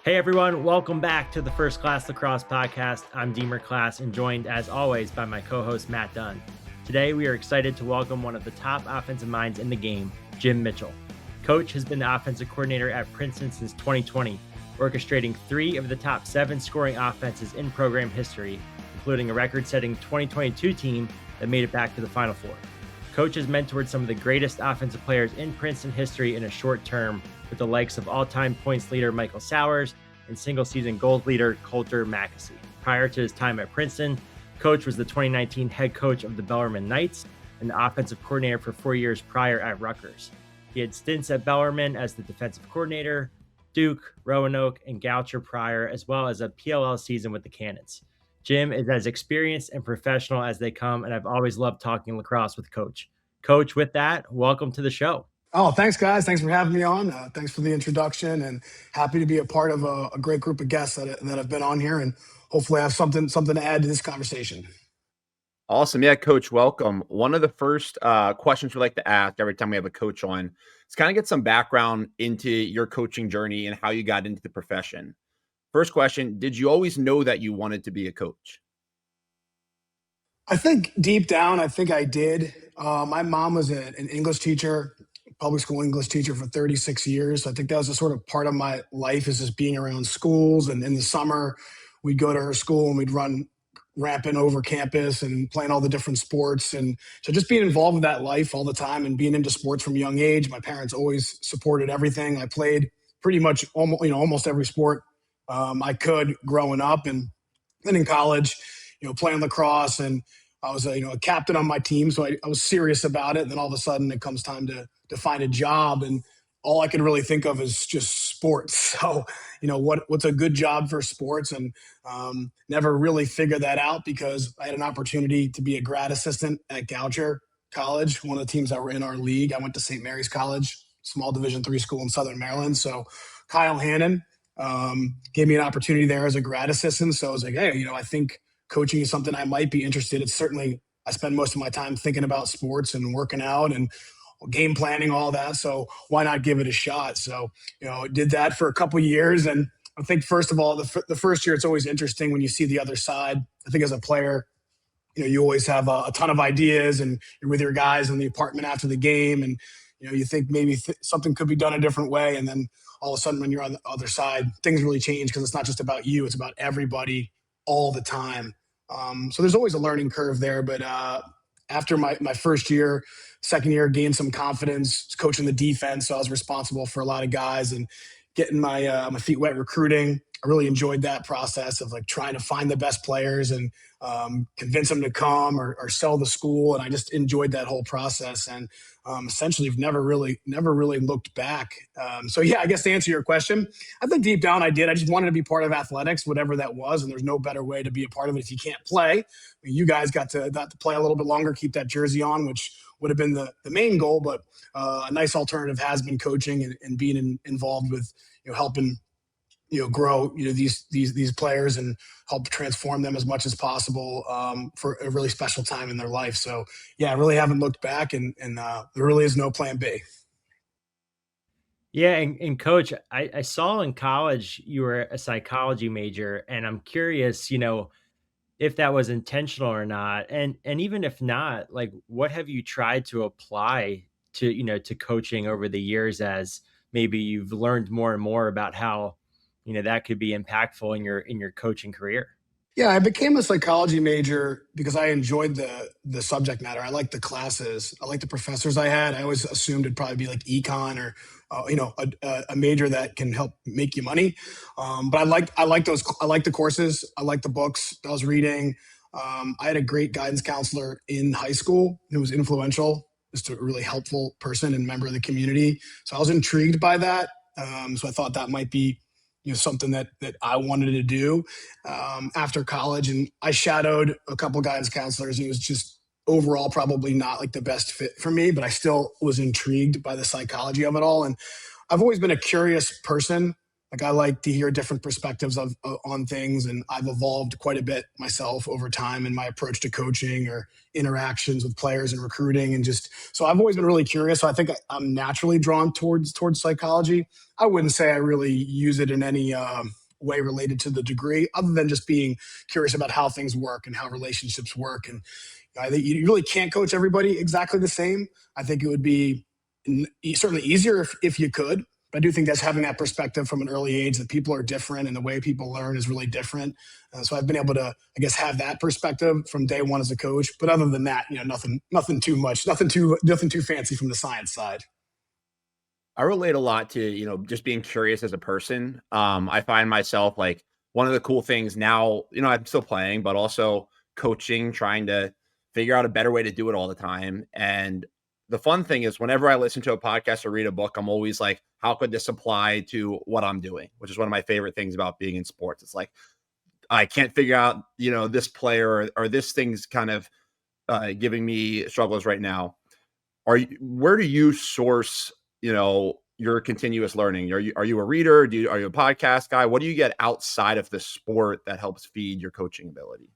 Hey everyone, welcome back to the first Class Lacrosse podcast. I'm Deemer Class and joined as always by my co-host Matt Dunn. Today we are excited to welcome one of the top offensive minds in the game, Jim Mitchell. Coach has been the offensive coordinator at Princeton since 2020, orchestrating 3 of the top 7 scoring offenses in program history, including a record-setting 2022 team that made it back to the Final Four. Coach has mentored some of the greatest offensive players in Princeton history in a short term, with the likes of all-time points leader Michael Sowers and single-season gold leader Coulter Mackesy. Prior to his time at Princeton, Coach was the 2019 head coach of the Bellarmine Knights and the offensive coordinator for 4 years prior at Rutgers. He had stints at Bellarmine as the defensive coordinator, Duke, Roanoke, and Goucher prior, as well as a PLL season with the Cannons. Jim is as experienced and professional as they come, and I've always loved talking lacrosse with Coach. Coach, with that, welcome to the show. Oh, thanks, guys. Thanks for having me on. Thanks for the introduction, and happy to be a part of a great group of guests that have been on here, and hopefully have something to add to this conversation. Awesome. Yeah, Coach, welcome. One of the first questions we like to ask every time we have a coach on is kind of get some background into your coaching journey and how you got into the profession. First question, did you always know that you wanted to be a coach? I think deep down, I think I did. My mom was an English teacher, public school English teacher for 36 years. So I think that was a sort of part of my life, is just being around schools. And in the summer, we'd go to her school and we'd run rampant over campus and playing all the different sports. And so just being involved with that life all the time and being into sports from a young age. My parents always supported everything. I played pretty much almost every sport I could growing up. And then in college, playing lacrosse, and I was a captain on my team. So I was serious about it. And then all of a sudden it comes time to find a job, and all I could really think of is just sports. So, what's a good job for sports, and never really figured that out because I had an opportunity to be a grad assistant at Goucher College, one of the teams that were in our league. I went to St. Mary's College, small Division III school in Southern Maryland. So Kyle Hannon gave me an opportunity there as a grad assistant. So I was like, hey, I think coaching is something I might be interested in. It's certainly, I spend most of my time thinking about sports and working out and game planning, all that. So why not give it a shot? So, did that for a couple of years. And I think, first of all, the first year, it's always interesting when you see the other side. I think as a player, you always have a ton of ideas, and you're with your guys in the apartment after the game. And, you think maybe something could be done a different way. And then all of a sudden when you're on the other side, things really change, because it's not just about you, it's about everybody all the time. So there's always a learning curve there. But after my first year, second year, gained some confidence coaching the defense. So I was responsible for a lot of guys and getting my feet wet recruiting. I really enjoyed that process of trying to find the best players and convince them to come or sell the school. And I just enjoyed that whole process, and essentially never really looked back. So yeah, I guess to answer your question, I think deep down I did. I just wanted to be part of athletics, whatever that was. And there's no better way to be a part of it if you can't play. You guys got to play a little bit longer, keep that jersey on, which would have been the main goal. But a nice alternative has been coaching and being involved with helping grow these players and help transform them as much as possible for a really special time in their life. So yeah, I really haven't looked back, and there really is no plan B. Yeah, and Coach, I saw in college you were a psychology major, and I'm curious, if that was intentional or not. And even if not, what have you tried to apply to coaching over the years, as maybe you've learned more and more about how, that could be impactful in your coaching career? Yeah, I became a psychology major because I enjoyed the subject matter. I liked the classes. I liked the professors I had. I always assumed it'd probably be like econ or a major that can help make you money. But I liked those. I liked the courses. I liked the books I was reading. I had a great guidance counselor in high school who was influential, just a really helpful person and member of the community. So I was intrigued by that. So I thought that might be something that I wanted to do after college. And I shadowed a couple of guidance counselors, and it was just overall probably not the best fit for me, but I still was intrigued by the psychology of it all. And I've always been a curious person. Like I like to hear different perspectives on things, and I've evolved quite a bit myself over time in my approach to coaching or interactions with players and recruiting, and just so I've always been really curious. So I think I'm naturally drawn towards psychology. I wouldn't say I really use it in any way related to the degree, other than just being curious about how things work and how relationships work. And I think you really can't coach everybody exactly the same. I think it would be certainly easier if you could. But I do think that's having that perspective from an early age that people are different and the way people learn is really different. So I've been able to, I guess, have that perspective from day one as a coach. But other than that, nothing too much, nothing too fancy from the science side. I relate a lot to, just being curious as a person. I find myself like one of the cool things now, I'm still playing, but also coaching, trying to figure out a better way to do it all the time. And the fun thing is whenever I listen to a podcast or read a book, I'm always like, how could this apply to what I'm doing? Which is one of my favorite things about being in sports. It's like, I can't figure out, this player or this thing's kind of giving me struggles right now. Where do you source, your continuous learning? Are you a reader? Are you a podcast guy? What do you get outside of the sport that helps feed your coaching ability?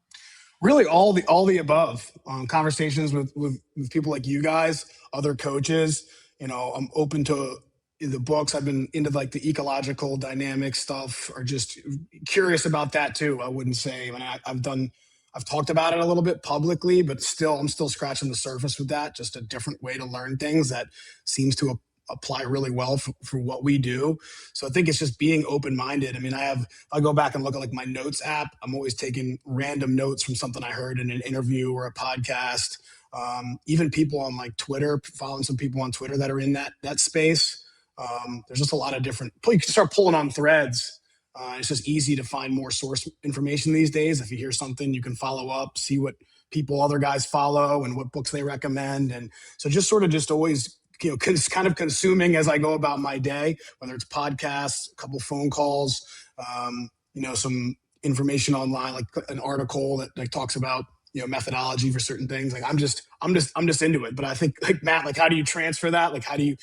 Really all the above. Conversations with people like you guys, other coaches. I'm open to the books. I've been into like the ecological dynamic stuff, or just curious about that too. I wouldn't say, I mean, I've talked about it a little bit publicly, but I'm still scratching the surface with that. Just a different way to learn things that seems to apply really well for what we do. So I think it's just being open-minded. I mean, I go back and look at like my notes app. I'm always taking random notes from something I heard in an interview or a podcast. Even people on like Twitter, following some people on Twitter that are in that space. There's just a lot of different, you can start pulling on threads. It's just easy to find more source information these days. If you hear something, you can follow up, see what other guys follow and what books they recommend. And so just always, kind of consuming as I go about my day, whether it's podcasts, a couple phone calls, some information online, like an article that like talks about, methodology for certain things. Like I'm just into it. But I think like Matt, like how do you transfer that? Like how do you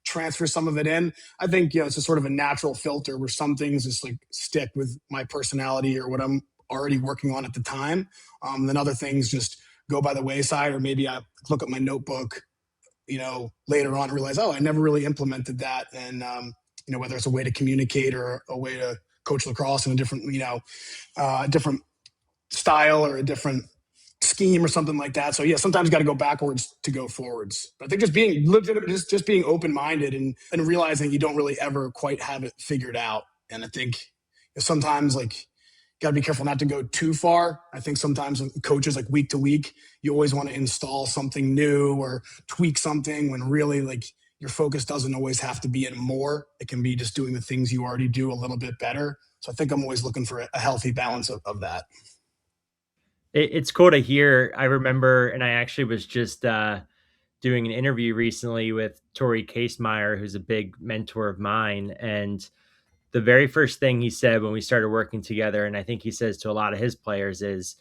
transfer some of it in? I think, it's a sort of a natural filter where some things just like stick with my personality or what I'm already working on at the time. Then other things just go by the wayside, or maybe I look at my notebook, later on realize, oh, I never really implemented that. And, whether it's a way to communicate or a way to coach lacrosse in a different, different style or a different scheme or something like that. So yeah, sometimes you got to go backwards to go forwards. But I think just being legitimate, just being open-minded and realizing you don't really ever quite have it figured out. And I think sometimes like, got to be careful not to go too far. I think sometimes coaches like week to week, you always want to install something new or tweak something when really like your focus doesn't always have to be in more. It can be just doing the things you already do a little bit better. So I think I'm always looking for a healthy balance of that. It's cool to hear. I remember, and I actually was just doing an interview recently with Tori Casemeyer, who's a big mentor of mine. And the very first thing he said when we started working together, and I think he says to a lot of his players, is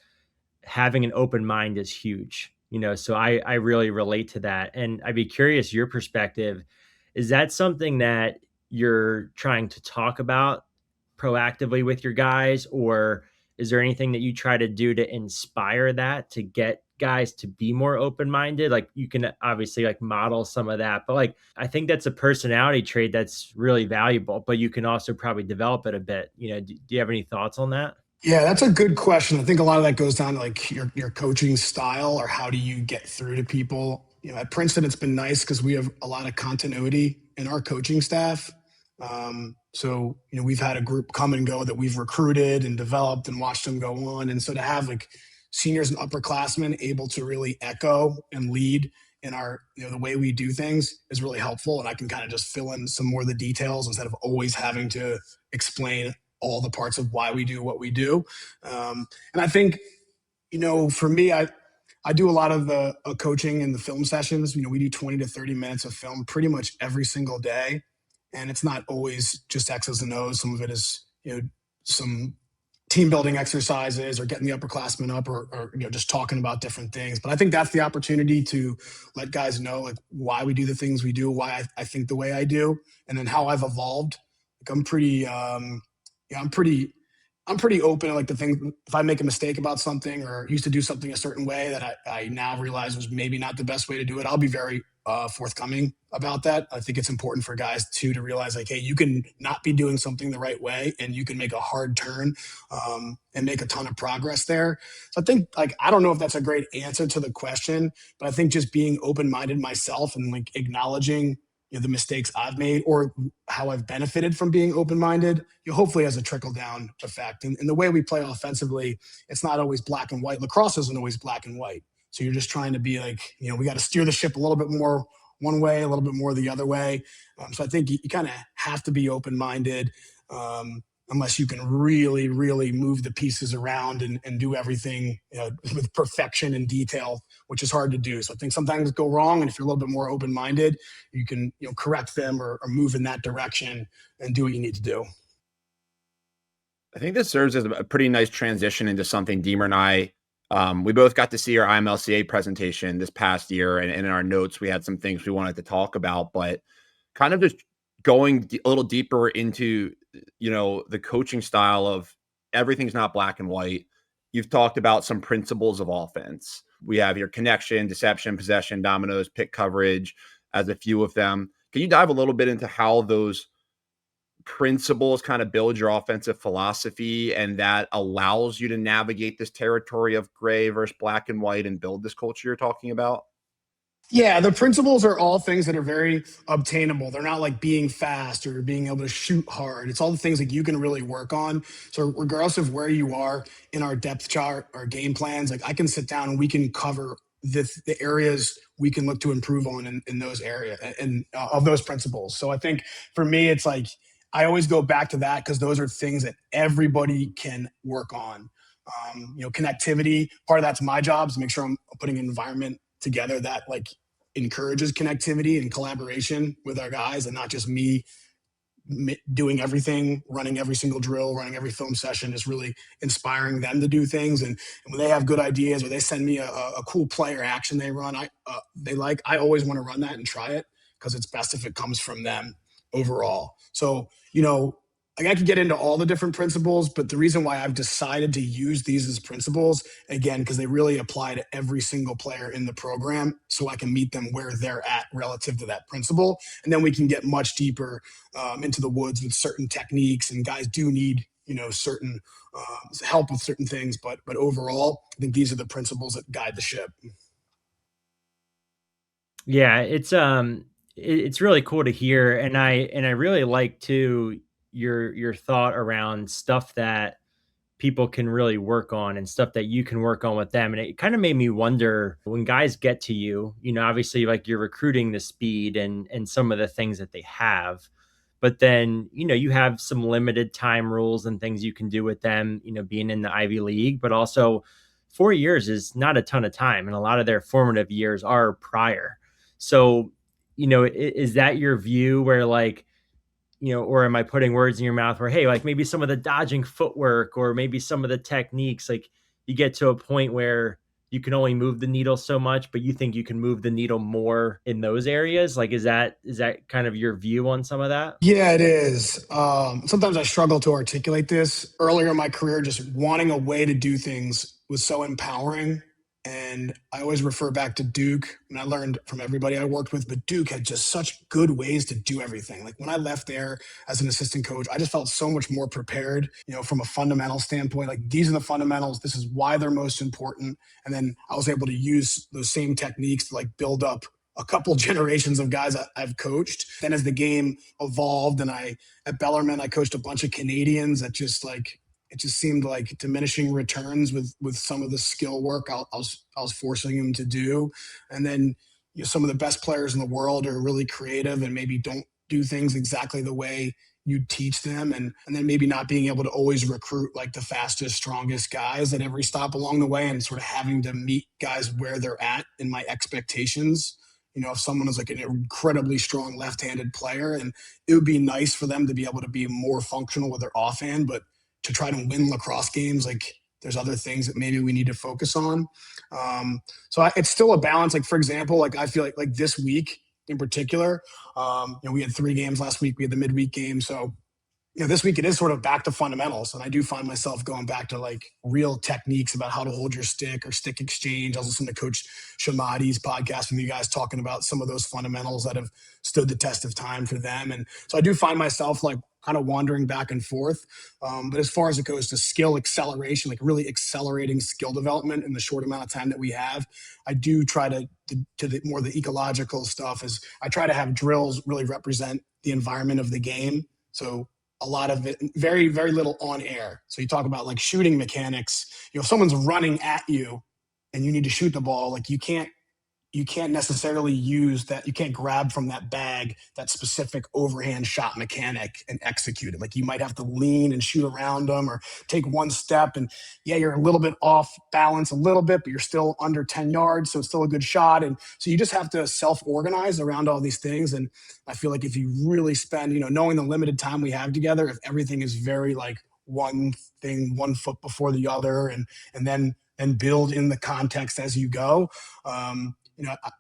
having an open mind is huge. So I really relate to that. And I'd be curious, your perspective, is that something that you're trying to talk about proactively with your guys, or is there anything that you try to do to inspire that, to get guys to be more open-minded? Like you can obviously like model some of that, but like I think that's a personality trait that's really valuable, but you can also probably develop it a bit. Do you have any thoughts on that? Yeah, that's a good question. I think a lot of that goes down to like your coaching style, or how do you get through to people. At Princeton, it's been nice because we have a lot of continuity in our coaching staff. So, we've had a group come and go that we've recruited and developed and watched them go on. And so to have like seniors and upperclassmen able to really echo and lead in our, the way we do things is really helpful. And I can kind of just fill in some more of the details instead of always having to explain all the parts of why we do what we do. And I think, for me, I do a lot of the coaching in the film sessions. We do 20 to 30 minutes of film pretty much every single day. And it's not always just X's and O's. Some of it is, some team building exercises or getting the upperclassmen up or just talking about different things. But I think that's the opportunity to let guys know like why we do the things we do, why I think the way I do, and then how I've evolved Like I'm pretty, I'm pretty open to like the thing. If I make a mistake about something or used to do something a certain way that I now realize was maybe not the best way to do it, I'll be very forthcoming about that. I think it's important for guys too to realize like, hey, you can not be doing something the right way, and you can make a hard turn and make a ton of progress there. So I think like I don't know if that's a great answer to the question, but I think just being open minded myself and like acknowledging the mistakes I've made or how I've benefited from being open minded, hopefully has a trickle down effect. And the way we play offensively, it's not always black and white. Lacrosse isn't always black and white. So you're just trying to be like, we got to steer the ship a little bit more one way, a little bit more the other way. So I think you kind of have to be open minded. Unless you can really, really move the pieces around and do everything with perfection and detail, which is hard to do. So I think sometimes go wrong, and if you're a little bit more open-minded, you can correct them or move in that direction and do what you need to do. I think this serves as a pretty nice transition into something Deemer and I, we both got to see our IMLCA presentation this past year, and in our notes, we had some things we wanted to talk about, but kind of just going a little deeper into, the coaching style of everything's not black and white. You've talked about some principles of offense. We have your connection, deception, possession, dominoes, pick coverage as a few of them. Can you dive a little bit into how those principles kind of build your offensive philosophy and that allows you to navigate this territory of gray versus black and white and build this culture you're talking about? Yeah, the principles are all things that are very obtainable. They're not like being fast or being able to shoot hard. It's all the things that you can really work on. So regardless of where you are in our depth chart, our game plans, like I can sit down and we can cover the areas we can look to improve on in those areas and of those principles. So I think for me, it's like I always go back to that because those are things that everybody can work on. Connectivity, part of that's my job is to make sure I'm putting an environment together that like encourages connectivity and collaboration with our guys and not just me doing everything, running every single drill, running every film session, is really inspiring them to do things. And when they have good ideas or they send me a cool player action they run, I always want to run that and try it because it's best if it comes from them overall. So, like I could get into all the different principles, but the reason why I've decided to use these as principles, again, because they really apply to every single player in the program, so I can meet them where they're at relative to that principle. And then we can get much deeper into the woods with certain techniques, and guys do need, certain help with certain things. But overall, I think these are the principles that guide the ship. Yeah, it's really cool to hear, and I really like too your thought around stuff that people can really work on and stuff that you can work on with them. And it kind of made me wonder when guys get to you, obviously like you're recruiting the speed and some of the things that they have, but then, you have some limited time rules and things you can do with them, being in the Ivy League, but also 4 years is not a ton of time. And a lot of their formative years are prior. So, is that your view where like, or am I putting words in your mouth where, hey, like maybe some of the dodging footwork or maybe some of the techniques, like you get to a point where you can only move the needle so much, but you think you can move the needle more in those areas? Like, is that kind of your view on some of that? Yeah, it is. Sometimes I struggle to articulate this. Earlier in my career, just wanting a way to do things was so empowering. And I always refer back to Duke, and I learned from everybody I worked with, but Duke had just such good ways to do everything. Like when I left there as an assistant coach, I just felt so much more prepared, from a fundamental standpoint. Like these are the fundamentals. This is why they're most important. And then I was able to use those same techniques to like build up a couple generations of guys I've coached. Then as the game evolved and at Bellarmine, I coached a bunch of Canadians that just like, it just seemed like diminishing returns with some of the skill work I was forcing him to do. And then some of the best players in the world are really creative and maybe don't do things exactly the way you teach them. And then maybe not being able to always recruit like the fastest, strongest guys at every stop along the way and sort of having to meet guys where they're at in my expectations. If someone is like an incredibly strong left-handed player, and it would be nice for them to be able to be more functional with their offhand, but to try to win lacrosse games, like there's other things that maybe we need to focus on. It's still a balance. Like, for example, like I feel like this week in particular, we had 3 games last week. We had the midweek game. So this week it is sort of back to fundamentals. And I do find myself going back to like real techniques about how to hold your stick or stick exchange. I was listening to Coach Shamadi's podcast with you guys talking about some of those fundamentals that have stood the test of time for them. And so I do find myself like kind of wandering back and forth. But as far as it goes to skill acceleration, like really accelerating skill development in the short amount of time that we have, I do try to the more the ecological stuff is I try to have drills really represent the environment of the game. So a lot of it, very, very little on air. So you talk about like shooting mechanics, if someone's running at you and you need to shoot the ball, like you can't necessarily use that. You can't grab from that bag that specific overhand shot mechanic and execute it. Like you might have to lean and shoot around them or take one step. And yeah, you're a little bit off balance a little bit, but you're still under 10 yards. So it's still a good shot. And so you just have to self-organize around all these things. And I feel like if you really spend, knowing the limited time we have together, if everything is very like one thing, 1 foot before the other, and then build in the context as you go.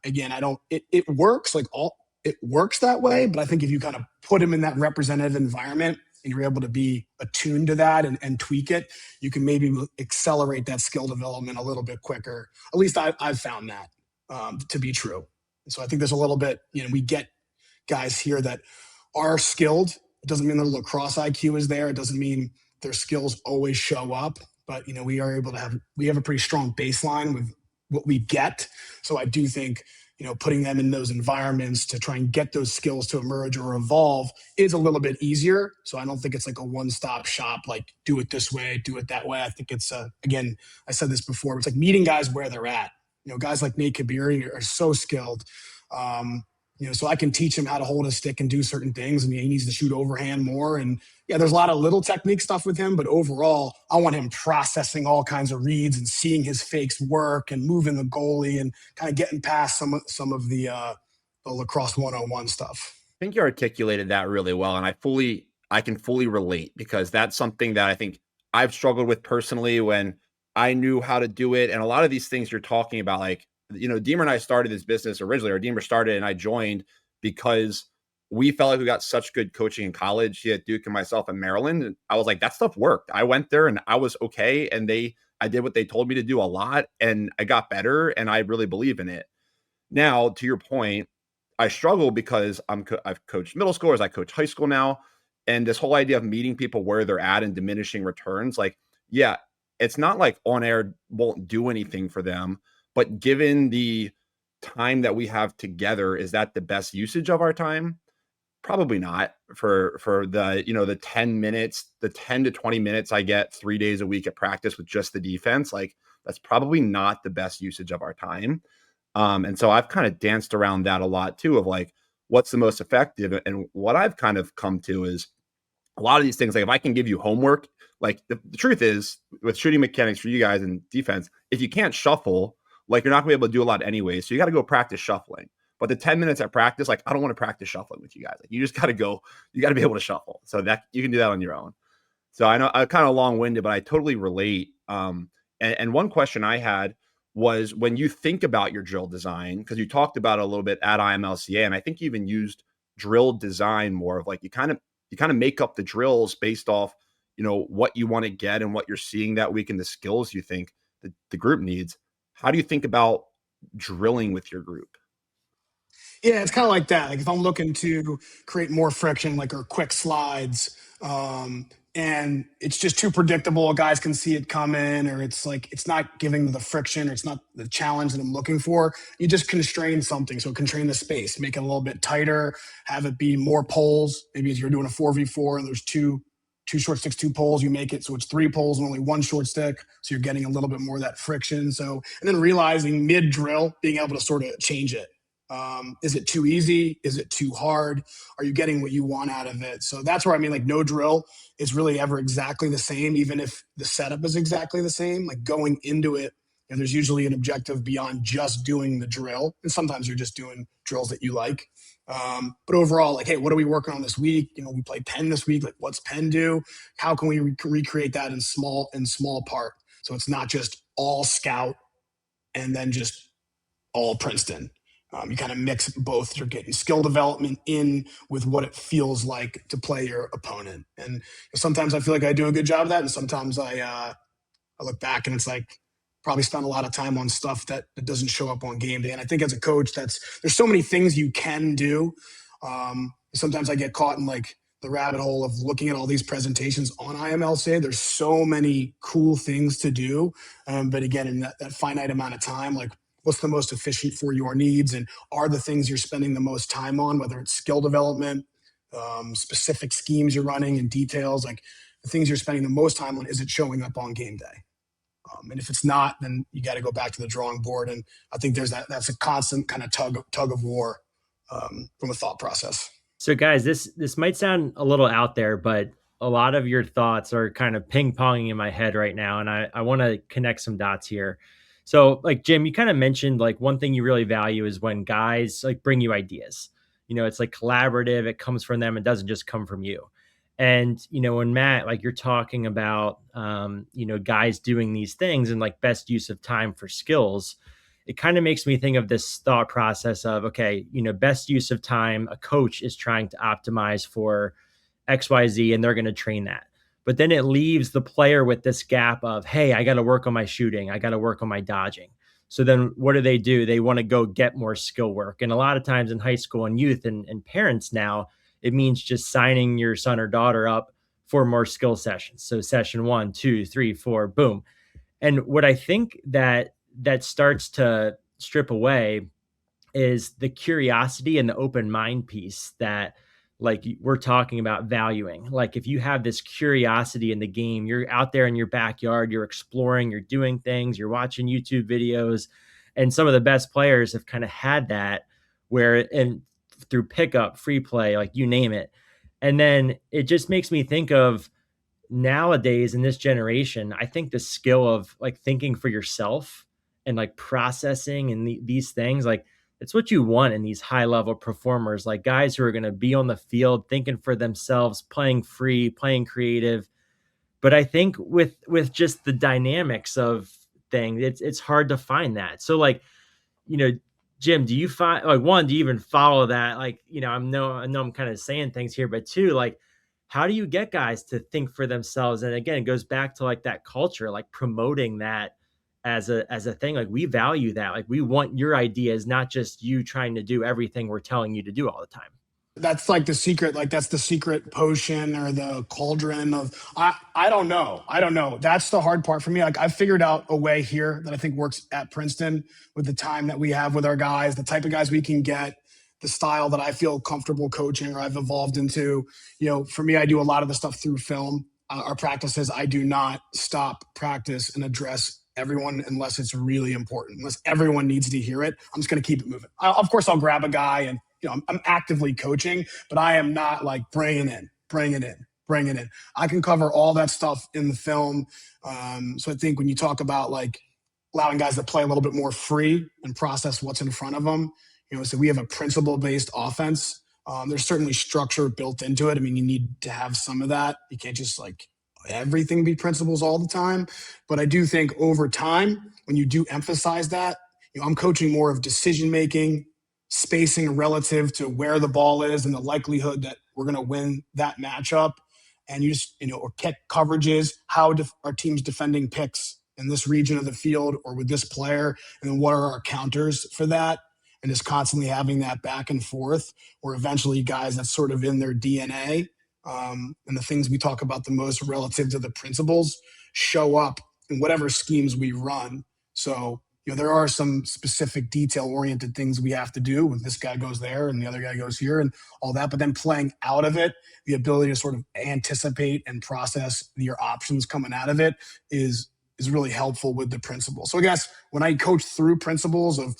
Again, it works it works that way, but I think if you kind of put them in that representative environment and you're able to be attuned to that and tweak it, you can maybe accelerate that skill development a little bit quicker. At least I've found that to be true. And so I think there's a little bit, we get guys here that are skilled. It doesn't mean their lacrosse IQ is there. It doesn't mean their skills always show up, but we are able to we have a pretty strong baseline with what we get. So I do think, putting them in those environments to try and get those skills to emerge or evolve is a little bit easier. So I don't think it's like a one-stop shop, like do it this way, do it that way. I think it's, again, I said this before, but it's like meeting guys where they're at. Guys like Nate Kabiri are so skilled. So I can teach him how to hold a stick and do certain things, and he needs to shoot overhand more. And yeah, there's a lot of little technique stuff with him, but overall, I want him processing all kinds of reads and seeing his fakes work and moving the goalie and kind of getting past some of the lacrosse 101 stuff. I think you articulated that really well, and I can fully relate, because that's something that I think I've struggled with personally when I knew how to do it. And a lot of these things you're talking about, like, Deemer and I started this business originally, or Deemer started and I joined because we felt like we got such good coaching in college. He had Duke and myself in Maryland. And I was like, that stuff worked. I went there and I was okay. And I did what they told me to do a lot, and I got better, and I really believe in it. Now, to your point, I struggle because I've coached middle schoolers, I coach high school now. And this whole idea of meeting people where they're at and diminishing returns, like, yeah, it's not like on air won't do anything for them. But given the time that we have together, is that the best usage of our time? Probably not for the, the 10 minutes, the 10 to 20 minutes I get 3 days a week at practice with just the defense. Like, that's probably not the best usage of our time. And so I've kind of danced around that a lot too, of like, what's the most effective? And what I've kind of come to is a lot of these things, like if I can give you homework, like the truth is with shooting mechanics for you guys in defense, if you can't shuffle, like you're not gonna be able to do a lot anyway. So you got to go practice shuffling. But the 10 minutes at practice, like I don't want to practice shuffling with you guys. Like you just got to go, you got to be able to shuffle. So that you can do that on your own. So I know I'm kind of long-winded, but I totally relate. And one question I had was, when you think about your drill design, because you talked about it a little bit at IMLCA, and I think you even used drill design more of like you kind of make up the drills based off, what you want to get and what you're seeing that week and the skills you think the group needs. How do you think about drilling with your group? Yeah, it's kind of like that. Like if I'm looking to create more friction, like our quick slides, and it's just too predictable, guys can see it coming, or it's like it's not giving the friction, or it's not the challenge that I'm looking for. You just constrain something. So constrain the space, make it a little bit tighter, have it be more poles. Maybe if you're doing a 4v4 and there's two short sticks, 2 poles, you make it so it's 3 poles and only 1 short stick. So you're getting a little bit more of that friction. So, and then realizing mid drill, being able to sort of change it. Is it too easy? Is it too hard? Are you getting what you want out of it? So that's where I mean, like no drill is really ever exactly the same, even if the setup is exactly the same. Like going into it, and there's usually an objective beyond just doing the drill. And sometimes you're just doing drills that you like. But overall, like, hey, what are we working on this week? We played Penn this week. Like, what's Penn do? How can we recreate that in small part? So it's not just all scout and then just all Princeton. You kind of mix both. You're getting skill development in with what it feels like to play your opponent. And sometimes I feel like I do a good job of that, and sometimes I look back and it's like probably spent a lot of time on stuff that doesn't show up on game day. And I think as a coach, there's so many things you can do. Sometimes I get caught in like the rabbit hole of looking at all these presentations on IMLC. There's so many cool things to do. But again, in that finite amount of time, like what's the most efficient for your needs, and are the things you're spending the most time on, whether it's skill development, specific schemes you're running and details, like the things you're spending the most time on, is it showing up on game day? And if it's not, then you got to go back to the drawing board. And I think that's a constant kind of tug of war from a thought process. So guys, this might sound a little out there, but a lot of your thoughts are kind of ping-ponging in my head right now, and I want to connect some dots here. So like Jim, you kind of mentioned like one thing you really value is when guys like bring you ideas. It's like collaborative, it comes from them, it doesn't just come from you. And when Matt, like you're talking about guys doing these things and like best use of time for skills, it kind of makes me think of this thought process of, okay, best use of time, a coach is trying to optimize for XYZ and they're going to train that. But then it leaves the player with this gap of, hey, I got to work on my shooting. I got to work on my dodging. So then what do? They want to go get more skill work. And a lot of times in high school and youth and parents now, it means just signing your son or daughter up for more skill sessions. So session 1, 2, 3, 4, boom. And what I think that starts to strip away is the curiosity and the open mind piece that like we're talking about valuing. Like if you have this curiosity in the game, you're out there in your backyard, you're exploring, you're doing things, you're watching YouTube videos. And some of the best players have kind of had that where, and through pickup, free play, like you name it. And then it just makes me think of nowadays in this generation, I think the skill of like thinking for yourself and like processing and these things, like it's what you want in these high level performers, like guys who are going to be on the field thinking for themselves, playing free, playing creative. But I think with just the dynamics of things, it's hard to find that. So like, Jim, do you find like one, do you even follow that? Like, I know I'm kind of saying things here, but two, like, how do you get guys to think for themselves? And again, it goes back to like that culture, like promoting that as a thing. Like we value that. Like we want your ideas, not just you trying to do everything we're telling you to do all the time. That's like the secret, like that's the secret potion or the cauldron of, I don't know. That's the hard part for me. Like I figured out a way here that I think works at Princeton with the time that we have with our guys, the type of guys we can get, the style that I feel comfortable coaching or I've evolved into. For me, I do a lot of the stuff through film. Our practices, I do not stop practice and address everyone unless it's really important, unless everyone needs to hear it. I'm just going to keep it moving. Of course, I'll grab a guy and I'm actively coaching, but I am not like bringing it in. I can cover all that stuff in the film. So I think when you talk about like allowing guys to play a little bit more free and process what's in front of them, so we have a principle-based offense. There's certainly structure built into it. I mean, you need to have some of that. You can't just like everything be principles all the time. But I do think over time, when you do emphasize that, I'm coaching more of decision-making, spacing relative to where the ball is and the likelihood that we're going to win that matchup. And you just, or kick coverages, how our team's defending picks in this region of the field or with this player, and then what are our counters for that? And just constantly having that back and forth, or eventually guys that's sort of in their DNA. And the things we talk about the most relative to the principles show up in whatever schemes we run. So, there are some specific detail-oriented things we have to do when this guy goes there and the other guy goes here and all that. But then playing out of it, the ability to sort of anticipate and process your options coming out of it is really helpful with the principles. So I guess when I coach through principles of,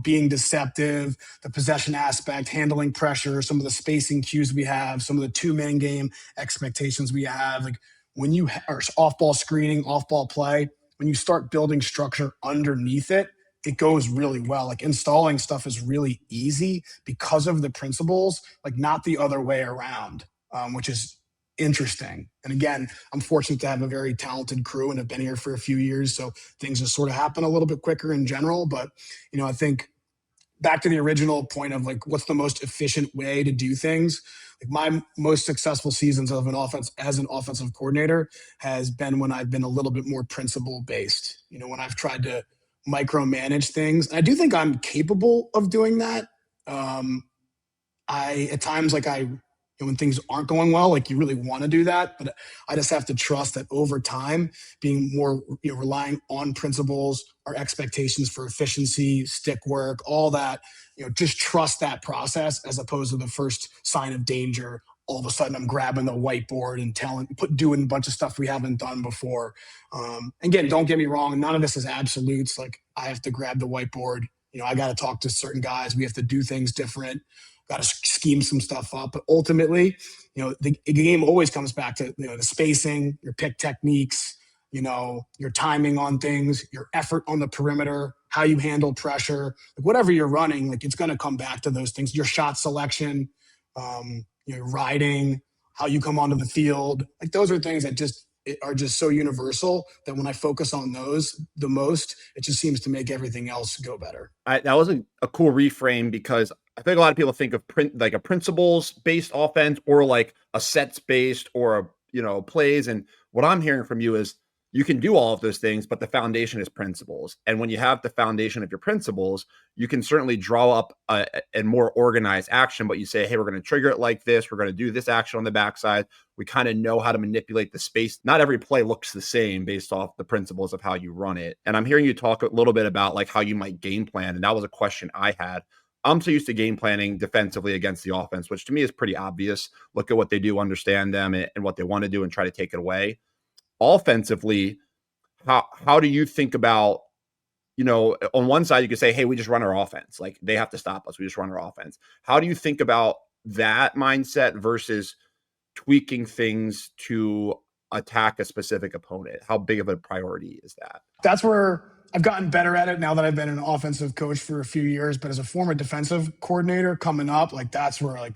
being deceptive, the possession aspect, handling pressure, some of the spacing cues we have, some of the two-man game expectations we have, like when you are off-ball screening, off-ball play, when you start building structure underneath it, it goes really well. Like installing stuff is really easy because of the principles, like not the other way around, which is interesting. And again, I'm fortunate to have a very talented crew and have been here for a few years. So things just sort of happen a little bit quicker in general. But, I think back to the original point of like, what's the most efficient way to do things? Like my most successful seasons of an offense as an offensive coordinator has been when I've been a little bit more principle based, when I've tried to micromanage things. And I do think I'm capable of doing that. At times, when things aren't going well, like you really want to do that, but I just have to trust that over time, being more, relying on principles, our expectations for efficiency, stick work, all that, just trust that process as opposed to the first sign of danger. All of a sudden, I'm grabbing the whiteboard and doing a bunch of stuff we haven't done before. Again, don't get me wrong, none of this is absolutes. Like I have to grab the whiteboard. I got to talk to certain guys. We have to do things different. Got to scheme some stuff up. But ultimately, the game always comes back to the spacing, your pick techniques, your timing on things, your effort on the perimeter, how you handle pressure, like whatever you're running, like it's going to come back to those things. Your shot selection, riding, how you come onto the field, like those are things that are just so universal that when I focus on those the most, it just seems to make everything else go better. That was a cool reframe because I think a lot of people think of like a principles based offense or like a sets based or plays. And what I'm hearing from you is you can do all of those things, but the foundation is principles. And when you have the foundation of your principles, you can certainly draw up a more organized action, but you say, hey, we're going to trigger it like this. We're going to do this action on the backside. We kind of know how to manipulate the space. Not every play looks the same based off the principles of how you run it. And I'm hearing you talk a little bit about like how you might game plan. And that was a question I had. I'm so used to game planning defensively against the offense, which to me is pretty obvious. Look at what they do, understand them and what they want to do and try to take it away. Offensively, how do you think about, on one side you could say, hey, we just run our offense. Like they have to stop us. We just run our offense. How do you think about that mindset versus tweaking things to attack a specific opponent? How big of a priority is that? That's where I've gotten better at it now that I've been an offensive coach for a few years, but as a former defensive coordinator coming up, like that's where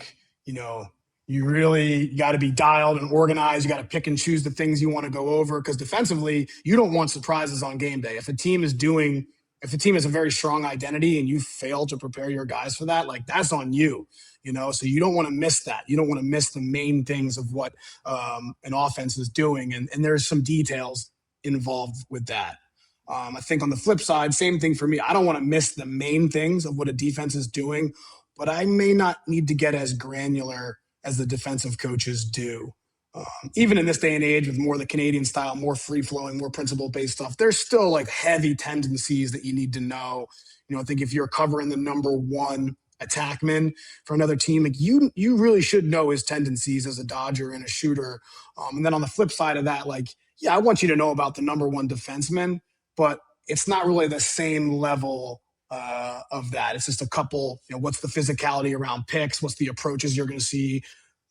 you really got to be dialed and organized. You got to pick and choose the things you want to go over because defensively, you don't want surprises on game day. If a team has a very strong identity and you fail to prepare your guys for that, like that's on you, so you don't want to miss that. You don't want to miss the main things of what an offense is doing. And there's some details involved with that. I think on the flip side, same thing for me. I don't want to miss the main things of what a defense is doing, but I may not need to get as granular as the defensive coaches do. Even in this day and age with more the Canadian style, more free-flowing, more principle-based stuff, there's still like heavy tendencies that you need to know. I think if you're covering the number one attackman for another team, like you really should know his tendencies as a dodger and a shooter. And then on the flip side of that, like, yeah, I want you to know about the number one defenseman, but it's not really the same level of that. It's just a couple, what's the physicality around picks? What's the approaches you're going to see?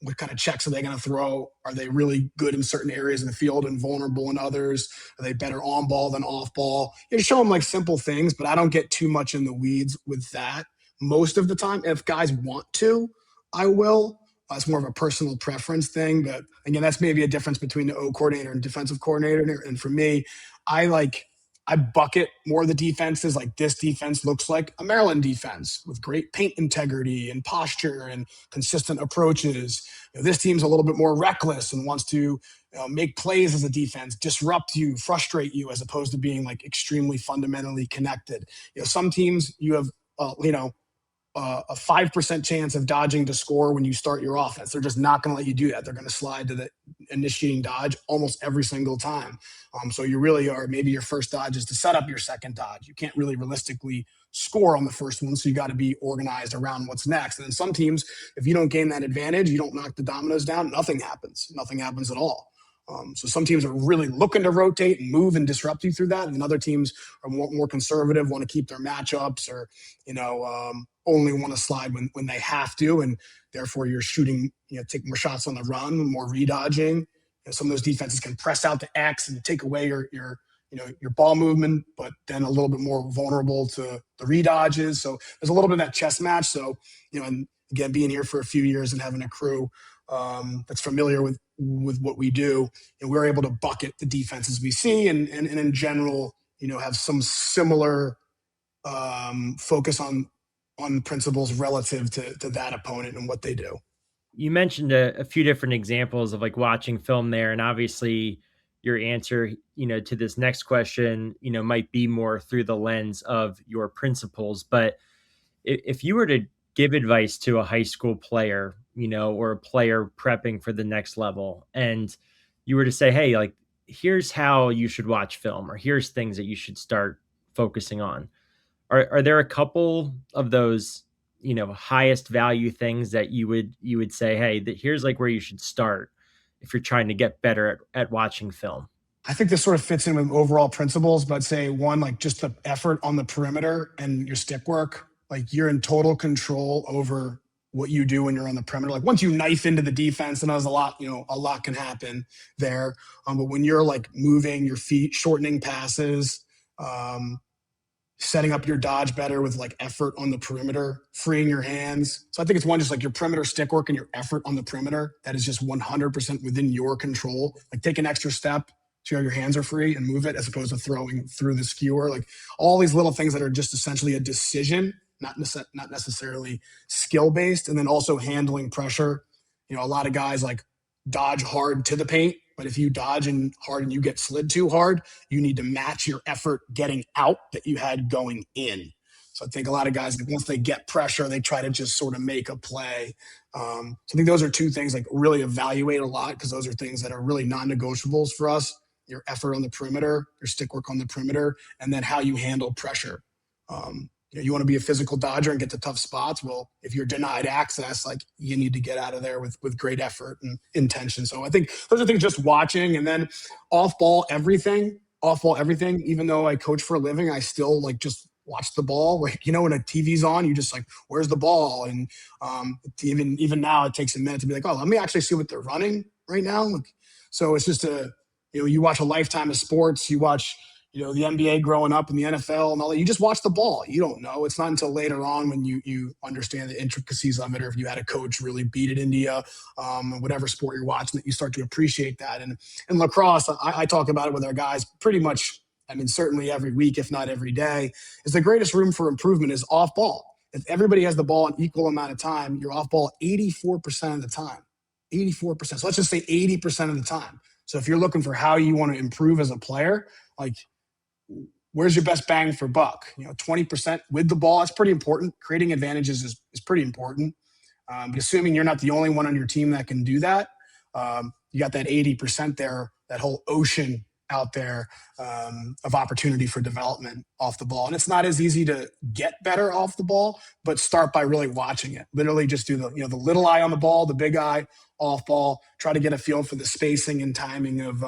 What kind of checks are they going to throw? Are they really good in certain areas of the field and vulnerable in others? Are they better on ball than off ball? You show them like simple things, but I don't get too much in the weeds with that most of the time. If guys want to, I will. It's more of a personal preference thing. But again, that's maybe a difference between the O coordinator and defensive coordinator. And for me, I bucket more of the defenses. Like this defense looks like a Maryland defense with great paint integrity and posture and consistent approaches. This team's a little bit more reckless and wants to make plays as a defense, disrupt you, frustrate you, as opposed to being like extremely fundamentally connected. Some teams you have, a 5% chance of dodging to score when you start your offense. They're just not going to let you do that. They're going to slide to the initiating dodge almost every single time. So you really are, maybe your first dodge is to set up your second dodge. You can't really realistically score on the first one. So you got to be organized around what's next. And in some teams, if you don't gain that advantage, you don't knock the dominoes down, nothing happens. Nothing happens at all. So some teams are really looking to rotate and move and disrupt you through that. And other teams are more conservative, want to keep their matchups or, only want to slide when they have to. And therefore you're shooting, take more shots on the run, more redodging. Some of those defenses can press out to X and take away your ball movement, but then a little bit more vulnerable to the redodges. So there's a little bit of that chess match. So, and again, being here for a few years and having a crew that's familiar with what we do, and we're able to bucket the defenses we see and in general, have some similar focus on on principles relative to that opponent and what they do. You mentioned a few different examples of like watching film there, and obviously your answer, to this next question, might be more through the lens of your principles. But if you were to give advice to a high school player, or a player prepping for the next level, and you were to say, hey, like, here's how you should watch film, or here's things that you should start focusing on. Are there a couple of those, highest value things that you would say, hey, here's like where you should start if you're trying to get better at watching film? I think this sort of fits in with overall principles, but say one, like just the effort on the perimeter and your stick work. Like you're in total control over what you do when you're on the perimeter. Like once you knife into the defense, and there's a lot can happen there. But when you're like moving your feet, shortening passes, setting up your dodge better with like effort on the perimeter, freeing your hands. So I think it's one, just like your perimeter stick work and your effort on the perimeter. That is just 100% within your control. Like take an extra step so your hands are free and move it, as opposed to throwing through the skewer. Like all these little things that are just essentially a decision, not necessarily skill based. And then also handling pressure. A lot of guys like dodge hard to the paint, but if you dodge and hard and you get slid too hard, you need to match your effort getting out that you had going in. So I think a lot of guys, once they get pressure, they try to just sort of make a play. So I think those are two things like really evaluate a lot, because those are things that are really non-negotiables for us. Your effort on the perimeter, your stick work on the perimeter, and then how you handle pressure. You want to be a physical dodger and get to tough spots. Well, if you're denied access, like you need to get out of there with great effort and intention. So I think those are things just watching. And then off ball everything. Even though I coach for a living, I still like just watch the ball. Like, when a TV's on, you just like, where's the ball? And even now it takes a minute to be like, oh, let me actually see what they're running right now. Like, so it's just you watch a lifetime of sports, you watch the NBA growing up and the NFL and all that. You just watch the ball. You don't know. It's not until later on when you understand the intricacies of it, or if you had a coach really beat it into you, whatever sport you're watching, that you start to appreciate that. And in lacrosse, I talk about it with our guys pretty much, certainly every week, if not every day, is the greatest room for improvement is off ball. If everybody has the ball an equal amount of time, you're off ball 84% of the time. 84%. So let's just say 80% of the time. So if you're looking for how you want to improve as a player, like, where's your best bang for buck? 20% with the ball, that's pretty important. Creating advantages is pretty important. But assuming you're not the only one on your team that can do that, you got that 80% there, that whole ocean out there of opportunity for development off the ball. And it's not as easy to get better off the ball, but start by really watching it. Literally just do the little eye on the ball, the big eye off ball, try to get a feel for the spacing and timing of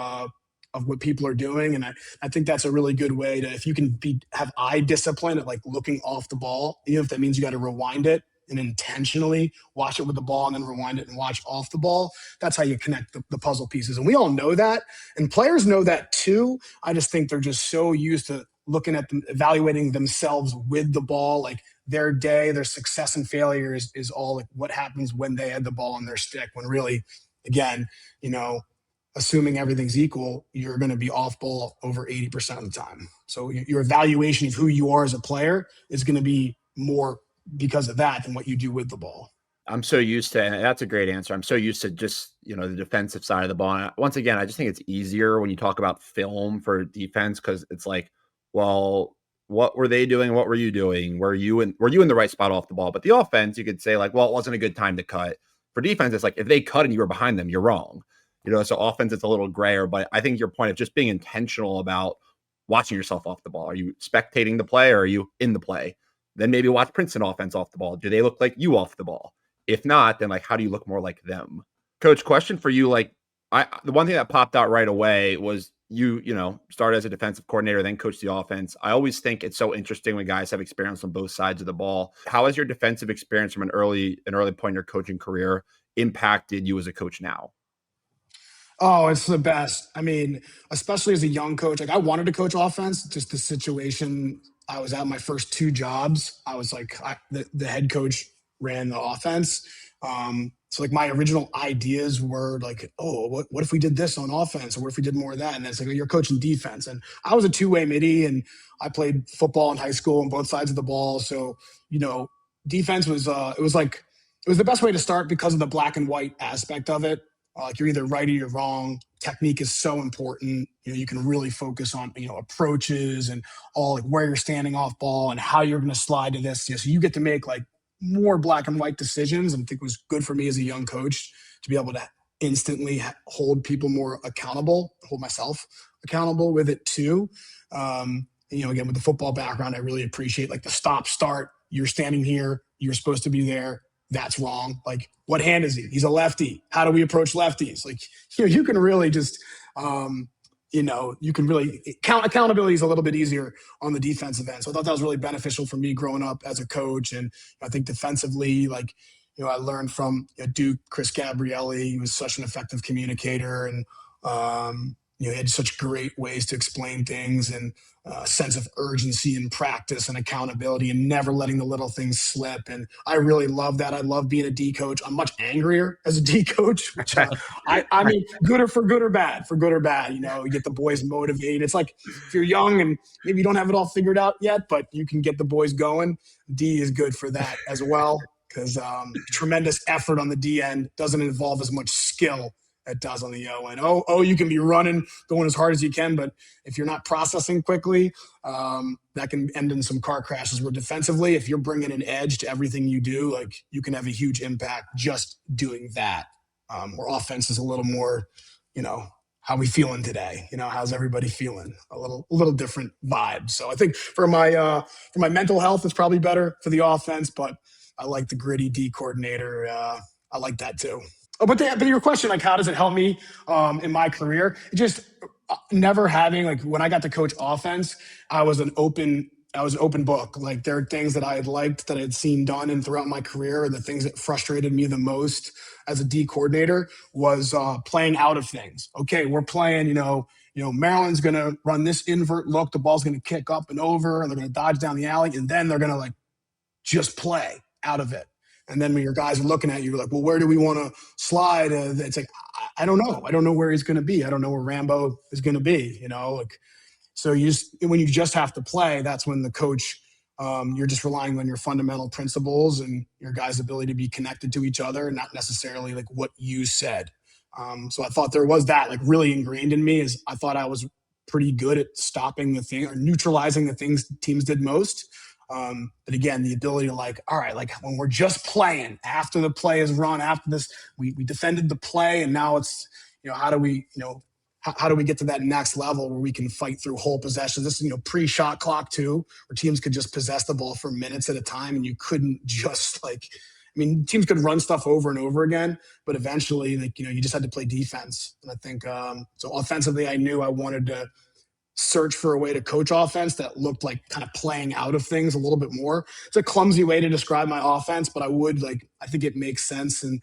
what people are doing. And I think that's a really good way to, if you can have eye discipline at like looking off the ball, even if that means you got to rewind it and intentionally watch it with the ball and then rewind it and watch off the ball. That's how you connect the puzzle pieces. And we all know that. And players know that too. I just think they're just so used to looking at them, evaluating themselves with the ball. Like their day, their success and failure is all like what happens when they had the ball on their stick, when really, again, assuming everything's equal, you're going to be off ball over 80% of the time. So your evaluation of who you are as a player is going to be more because of that than what you do with the ball. I'm so used to, and that's a great answer. I'm so used to just, the defensive side of the ball. And once again, I just think it's easier when you talk about film for defense, because it's like, well, what were they doing? What were you doing? Were you in the right spot off the ball? But the offense, you could say like, well, it wasn't a good time to cut. For defense, it's like, if they cut and you were behind them, you're wrong. So offense, it's a little grayer, but I think your point of just being intentional about watching yourself off the ball. Are you spectating the play, or are you in the play? Then maybe watch Princeton offense off the ball. Do they look like you off the ball? If not, then like, how do you look more like them? Coach, question for you. Like the one thing that popped out right away was you started as a defensive coordinator, then coach the offense. I always think it's so interesting when guys have experience on both sides of the ball. How has your defensive experience from an early point in your coaching career impacted you as a coach now? Oh, it's the best. Especially as a young coach, like I wanted to coach offense, just the situation I was at my first two jobs. I was like, the head coach ran the offense. So like my original ideas were like, oh, what if we did this on offense? Or what if we did more of that? And it's like, you're coaching defense. And I was a two-way middie, and I played football in high school on both sides of the ball. So, defense was it was the best way to start because of the black and white aspect of it. Like you're either right or you're wrong. Technique is so important. You can really focus on approaches and all, like where you're standing off ball and how you're going to slide to this. So you get to make like more black and white decisions. And I think it was good for me as a young coach to be able to instantly hold people more accountable, hold myself accountable with it too. Again, with the football background, I really appreciate like the stop start. You're standing here, you're supposed to be there. That's wrong. Like, what hand is he? He's a lefty. How do we approach lefties? Like, you can really just, you can really accountability is a little bit easier on the defensive end. So I thought that was really beneficial for me growing up as a coach. And I think defensively, like, I learned from Duke, Chris Gabrielli. He was such an effective communicator, and he had such great ways to explain things, and a sense of urgency in practice and accountability and never letting the little things slip. And I really love that. I love being a D coach. I'm much angrier as a D coach, which I mean, for good or bad, you get the boys motivated. It's like if you're young and maybe you don't have it all figured out yet, but you can get the boys going. D is good for that as well, because tremendous effort on the D end doesn't involve as much skill it does on the O end. You can be running, going as hard as you can, but if you're not processing quickly, that can end in some car crashes. Where defensively, if you're bringing an edge to everything you do, like you can have a huge impact just doing that. Where offense is a little more, how we feeling today? How's everybody feeling? A little different vibe. So I think for my mental health, it's probably better for the offense, but I like the gritty D coordinator. I like that too. Oh, but your question, like, how does it help me in my career? Just never having, like, when I got to coach offense, I was an open book. Like, there are things that I had liked that I had seen done and throughout my career, and the things that frustrated me the most as a D coordinator was playing out of things. Okay, we're playing, Maryland's going to run this invert look. The ball's going to kick up and over, and they're going to dodge down the alley, and then they're going to, like, just play out of it. And then when your guys are looking at you, you're like, well, where do we want to slide? It's like, I don't know. I don't know where he's going to be. I don't know where Rambo is going to be, So when you just have to play, that's when the coach, you're just relying on your fundamental principles and your guys' ability to be connected to each other, not necessarily like what you said. So I thought there was that, like, really ingrained in me, is I thought I was pretty good at stopping the thing or neutralizing the things teams did most. But again, the ability to, like, all right, like when we're just playing after the play is run, after this, we defended the play, and now it's, how do we get to that next level where we can fight through whole possessions? This is, pre-shot clock too, where teams could just possess the ball for minutes at a time, and you couldn't just teams could run stuff over and over again, but eventually, you just had to play defense. And I think, so offensively, I knew I wanted to search for a way to coach offense that looked like kind of playing out of things a little bit more. It's a clumsy way to describe my offense, but I think it makes sense in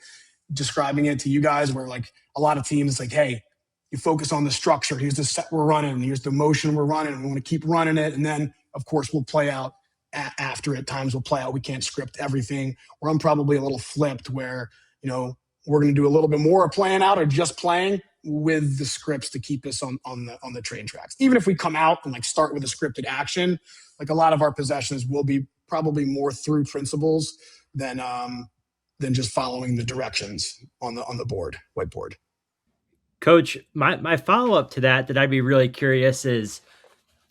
describing it to you guys, where, like, a lot of teams, it's like, hey, you focus on the structure. Here's the set we're running. Here's the motion we're running. We want to keep running it. And then, of course, we'll play out after at times. We'll play out. We can't script everything. Where I'm probably a little flipped, where, we're going to do a little bit more playing out or just playing with the scripts to keep us on the train tracks. Even if we come out and, like, start with a scripted action, like, a lot of our possessions will be probably more through principles than just following the directions on the whiteboard. Coach, my follow-up to that I'd be really curious is,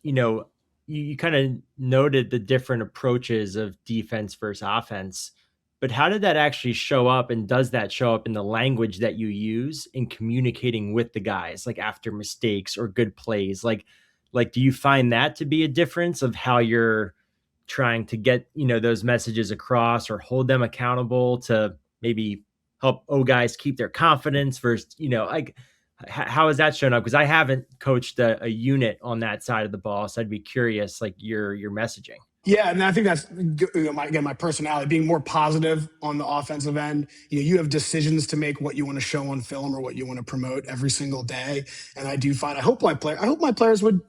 you kind of noted the different approaches of defense versus offense, but how did that actually show up, and does that show up in the language that you use in communicating with the guys, like after mistakes or good plays? Like, do you find that to be a difference of how you're trying to get, those messages across or hold them accountable to maybe help guys keep their confidence versus, how has that shown up? Because I haven't coached a unit on that side of the ball, so I'd be curious, like, your messaging. Yeah, and I think that's, my personality, being more positive on the offensive end. You have decisions to make, what you want to show on film or what you want to promote every single day. And I do find, I hope my players would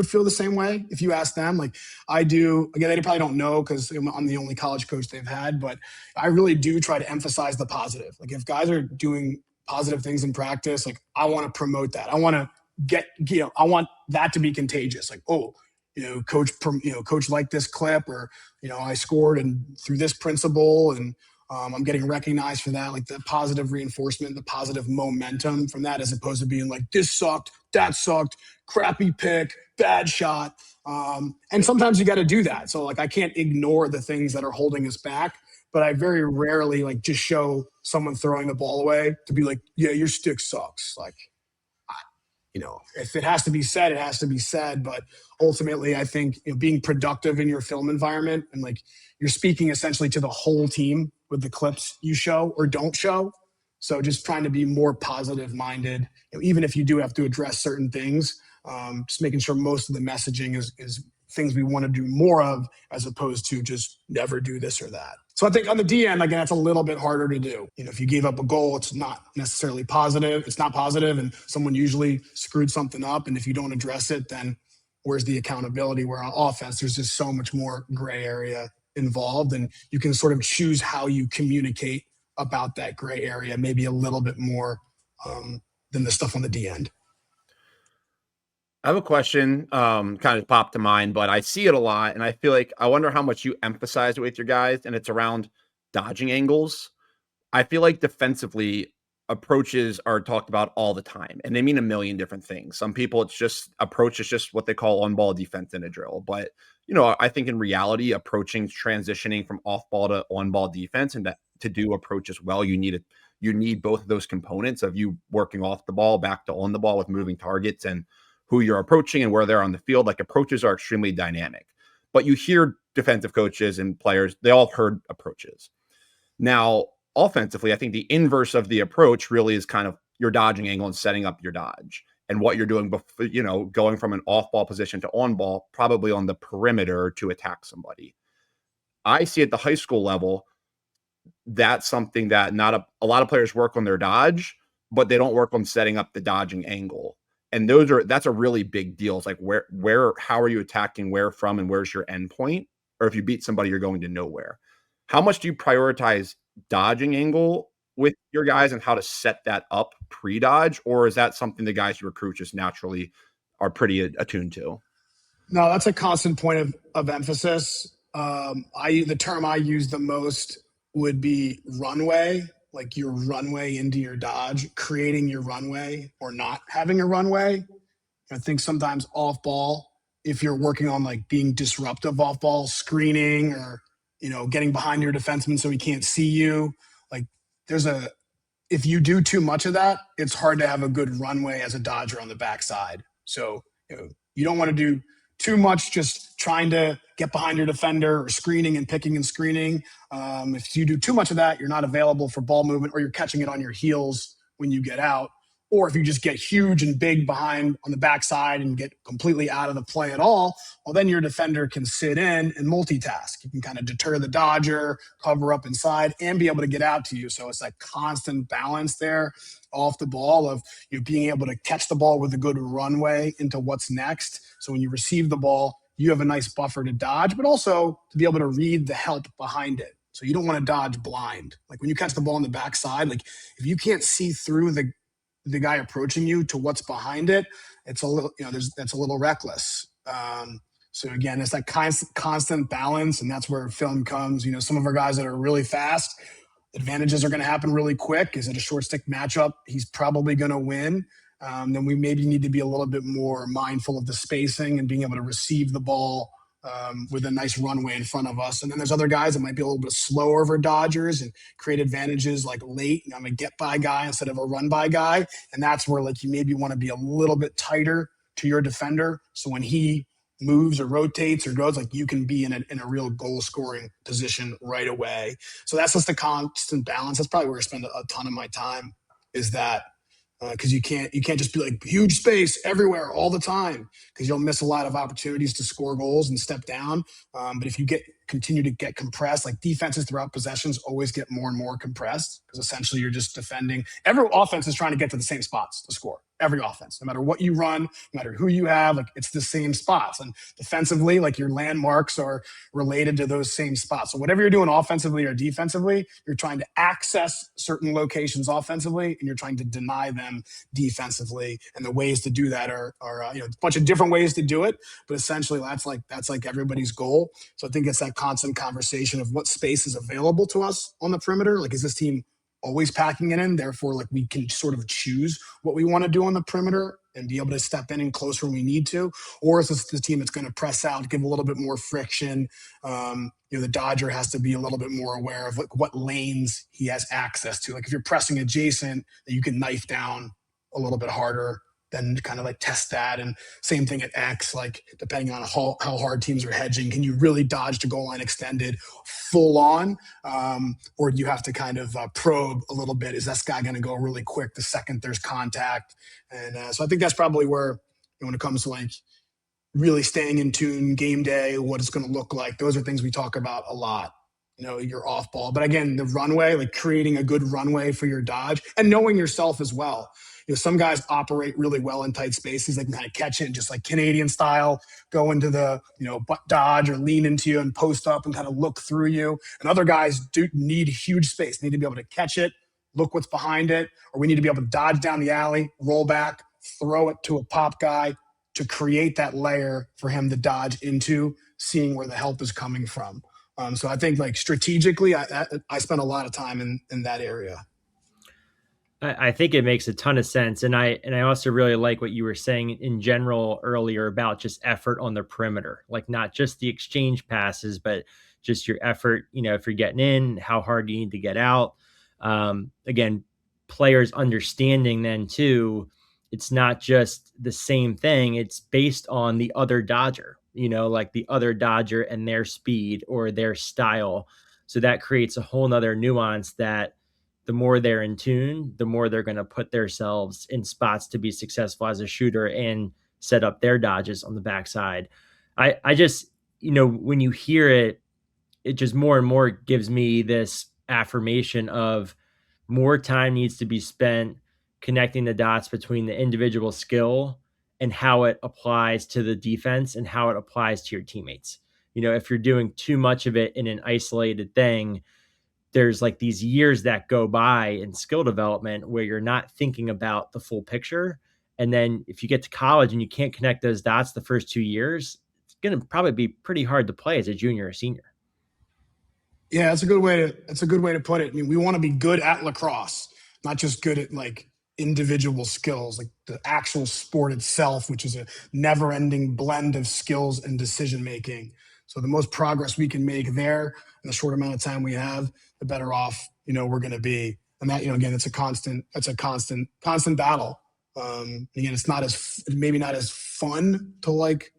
feel the same way if you ask them. Like I do. Again, they probably don't know because I'm the only college coach they've had, but I really do try to emphasize the positive. Like, if guys are doing positive things in practice, like, I want to promote that. I want to I want that to be contagious. Like, coach liked this clip, or, I scored and through this principle, and I'm getting recognized for that, like the positive reinforcement, the positive momentum from that, as opposed to being like, this sucked, that sucked, crappy pick, bad shot. And sometimes you got to do that. So like, I can't ignore the things that are holding us back, but I very rarely like just show someone throwing the ball away to be like, yeah, your stick sucks. Like, if it has to be said, it has to be said. But ultimately, I think being productive in your film environment, and like you're speaking essentially to the whole team with the clips you show or don't show. So just trying to be more positive minded, even if you do have to address certain things, just making sure most of the messaging is things we want to do more of, as opposed to just never do this or that. So I think on the D end, again, that's a little bit harder to do. If you gave up a goal, it's not necessarily positive. It's not positive, and someone usually screwed something up. And if you don't address it, then where's the accountability? Where on offense, there's just so much more gray area involved, and you can sort of choose how you communicate about that gray area, maybe a little bit more than the stuff on the D end. I have a question, kind of popped to mind, but I see it a lot, and I feel like I wonder how much you emphasize it with your guys, and it's around dodging angles. I feel like defensively, approaches are talked about all the time, and they mean a million different things. Some people, it's just approach is just what they call on-ball defense in a drill. But, I think in reality, approaching, transitioning from off-ball to on-ball defense, and to do approach as well, you need both of those components of you working off the ball back to on the ball with moving targets and who you're approaching and where they're on the field. Like, approaches are extremely dynamic, but you hear defensive coaches and players, they all heard approaches. Now, offensively, I think the inverse of the approach really is kind of your dodging angle and setting up your dodge and what you're doing before, going from an off-ball position to on-ball, probably on the perimeter to attack somebody. I see at the high school level, that's something that not a lot of players work on their dodge, but they don't work on setting up the dodging angle. And that's a really big deal. It's like how are you attacking, where from, and where's your end point? Or if you beat somebody, you're going to nowhere. How much do you prioritize dodging angle with your guys and how to set that up pre-dodge? Or is that something the guys you recruit just naturally are pretty attuned to? No, that's a constant point of emphasis. The term I use the most would be runway, like your runway into your dodge, creating your runway or not having a runway. I think sometimes off ball, if you're working on like being disruptive off ball, screening, or, getting behind your defenseman so he can't see you, like if you do too much of that, it's hard to have a good runway as a dodger on the backside. So, you don't want to do too much just trying to get behind your defender or screening and picking and screening. If you do too much of that, you're not available for ball movement, or you're catching it on your heels when you get out. Or if you just get huge and big behind on the backside and get completely out of the play at all, well, then your defender can sit in and multitask. You can kind of deter the dodger, cover up inside, and be able to get out to you. So it's like constant balance there off the ball of you being able to catch the ball with a good runway into what's next. So when you receive the ball, you have a nice buffer to dodge, but also to be able to read the help behind it. So you don't want to dodge blind. Like when you catch the ball on the backside, like if you can't see through the guy approaching you to what's behind it, it's a little, that's a little reckless. So again, it's that constant balance, and that's where film comes. Some of our guys that are really fast, advantages are going to happen really quick. Is it a short stick matchup? He's probably going to win. Then we maybe need to be a little bit more mindful of the spacing and being able to receive the ball with a nice runway in front of us. And then there's other guys that might be a little bit slower for Dodgers and create advantages like late. I'm a get by guy instead of a run by guy. And that's where like you maybe want to be a little bit tighter to your defender. So when he moves or rotates or goes, like you can be in a real goal scoring position right away. So that's just a constant balance. That's probably where I spend a ton of my time, is that because you can't just be like huge space everywhere all the time, because you'll miss a lot of opportunities to score goals and step down. But if you continue to get compressed, like defenses throughout possessions always get more and more compressed, because essentially you're just defending. Every offense is trying to get to the same spots to score every offense, no matter what you run, no matter who you have, like it's the same spots. And defensively, like your landmarks are related to those same spots. So whatever you're doing offensively or defensively, you're trying to access certain locations offensively and you're trying to deny them defensively. And the ways to do that are a bunch of different ways to do it, but essentially that's like everybody's goal. So I think it's that constant conversation of what space is available to us on the perimeter. Like, is this team always packing it in? Therefore, like we can sort of choose what we want to do on the perimeter and be able to step in and close when we need to. Or is this the team that's going to press out, give a little bit more friction? The Dodger has to be a little bit more aware of like what lanes he has access to. Like if you're pressing adjacent, that you can knife down a little bit harder, then kind of like test that. And same thing at X, like depending on how hard teams are hedging, can you really dodge the goal line extended full on? Or do you have to kind of probe a little bit? Is this guy going to go really quick the second there's contact? And so I think that's probably where, when it comes to like really staying in tune, game day, what it's going to look like, those are things we talk about a lot. Your off ball. But again, the runway, like creating a good runway for your dodge and knowing yourself as well. Some guys operate really well in tight spaces. They can kind of catch it just like Canadian style, go into the, butt dodge or lean into you and post up and kind of look through you. And other guys do need huge space, need to be able to catch it, look what's behind it, or we need to be able to dodge down the alley, roll back, throw it to a pop guy to create that layer for him to dodge into, seeing where the help is coming from. So I think like strategically, I spend a lot of time in that area. I think it makes a ton of sense. And I also really like what you were saying in general earlier about just effort on the perimeter, like not just the exchange passes, but just your effort, if you're getting in, how hard you need to get out. Again, players understanding then too, it's not just the same thing. It's based on the other Dodger, like the other Dodger and their speed or their style. So that creates a whole nother nuance that the more they're in tune, the more they're going to put themselves in spots to be successful as a shooter and set up their dodges on the backside. I just, when you hear it, it just more and more gives me this affirmation of more time needs to be spent connecting the dots between the individual skill and how it applies to the defense and how it applies to your teammates. If you're doing too much of it in an isolated thing, there's like these years that go by in skill development where you're not thinking about the full picture. And then if you get to college and you can't connect those dots the first 2 years, it's going to probably be pretty hard to play as a junior or senior. Yeah, that's a good way to put it. I mean, we want to be good at lacrosse, not just good at like individual skills, like the actual sport itself, which is a never-ending blend of skills and decision-making. So the most progress we can make there in the short amount of time we have, the better off, we're going to be. And that, again, it's a constant battle. Again, it's maybe not as fun to like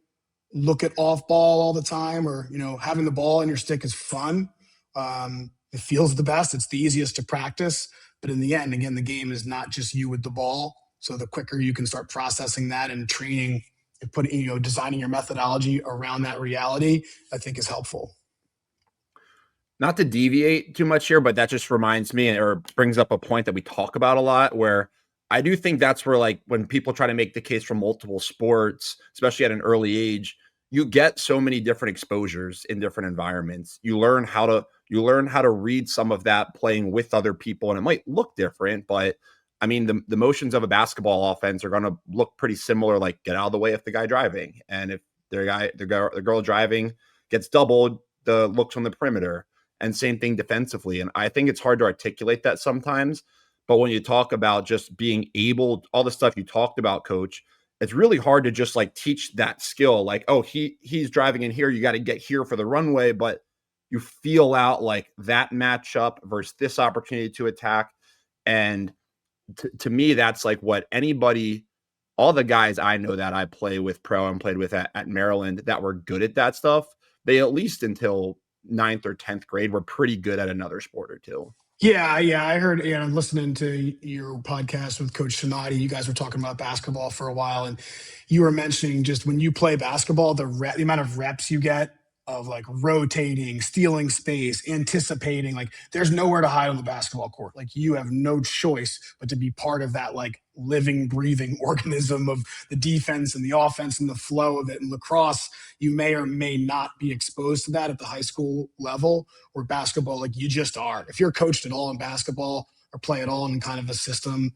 look at off ball all the time, or, having the ball in your stick is fun. It feels the best. It's the easiest to practice. But in the end, again, the game is not just you with the ball. So the quicker you can start processing that and training and designing your methodology around that reality, I think is helpful. Not to deviate too much here, but that just reminds me or brings up a point that we talk about a lot, where I do think that's where, like, when people try to make the case for multiple sports, especially at an early age, you get so many different exposures in different environments. You learn how to read some of that playing with other people, and it might look different, but I mean, the motions of a basketball offense are going to look pretty similar, like get out of the way if the guy driving. And if the girl driving gets doubled, the looks on the perimeter, and same thing defensively. And I think it's hard to articulate that sometimes, but when you talk about just being able, all the stuff you talked about, Coach, it's really hard to just like teach that skill. Like, oh, he's driving in here, you got to get here for the runway, but you feel out like that matchup versus this opportunity to attack. And to me, that's like what all the guys I know that I play with pro and played with at Maryland that were good at that stuff, they at least until 9th or 10th grade were pretty good at another sport or two. Yeah. I heard, listening to your podcast with Coach Sonati, you guys were talking about basketball for a while, and you were mentioning just when you play basketball, the amount of reps you get of like rotating, stealing space, anticipating. Like there's nowhere to hide on the basketball court. Like you have no choice but to be part of that like living, breathing organism of the defense and the offense and the flow of it. In lacrosse, you may or may not be exposed to that at the high school level, or basketball, like you just are. If you're coached at all in basketball or play at all in kind of a system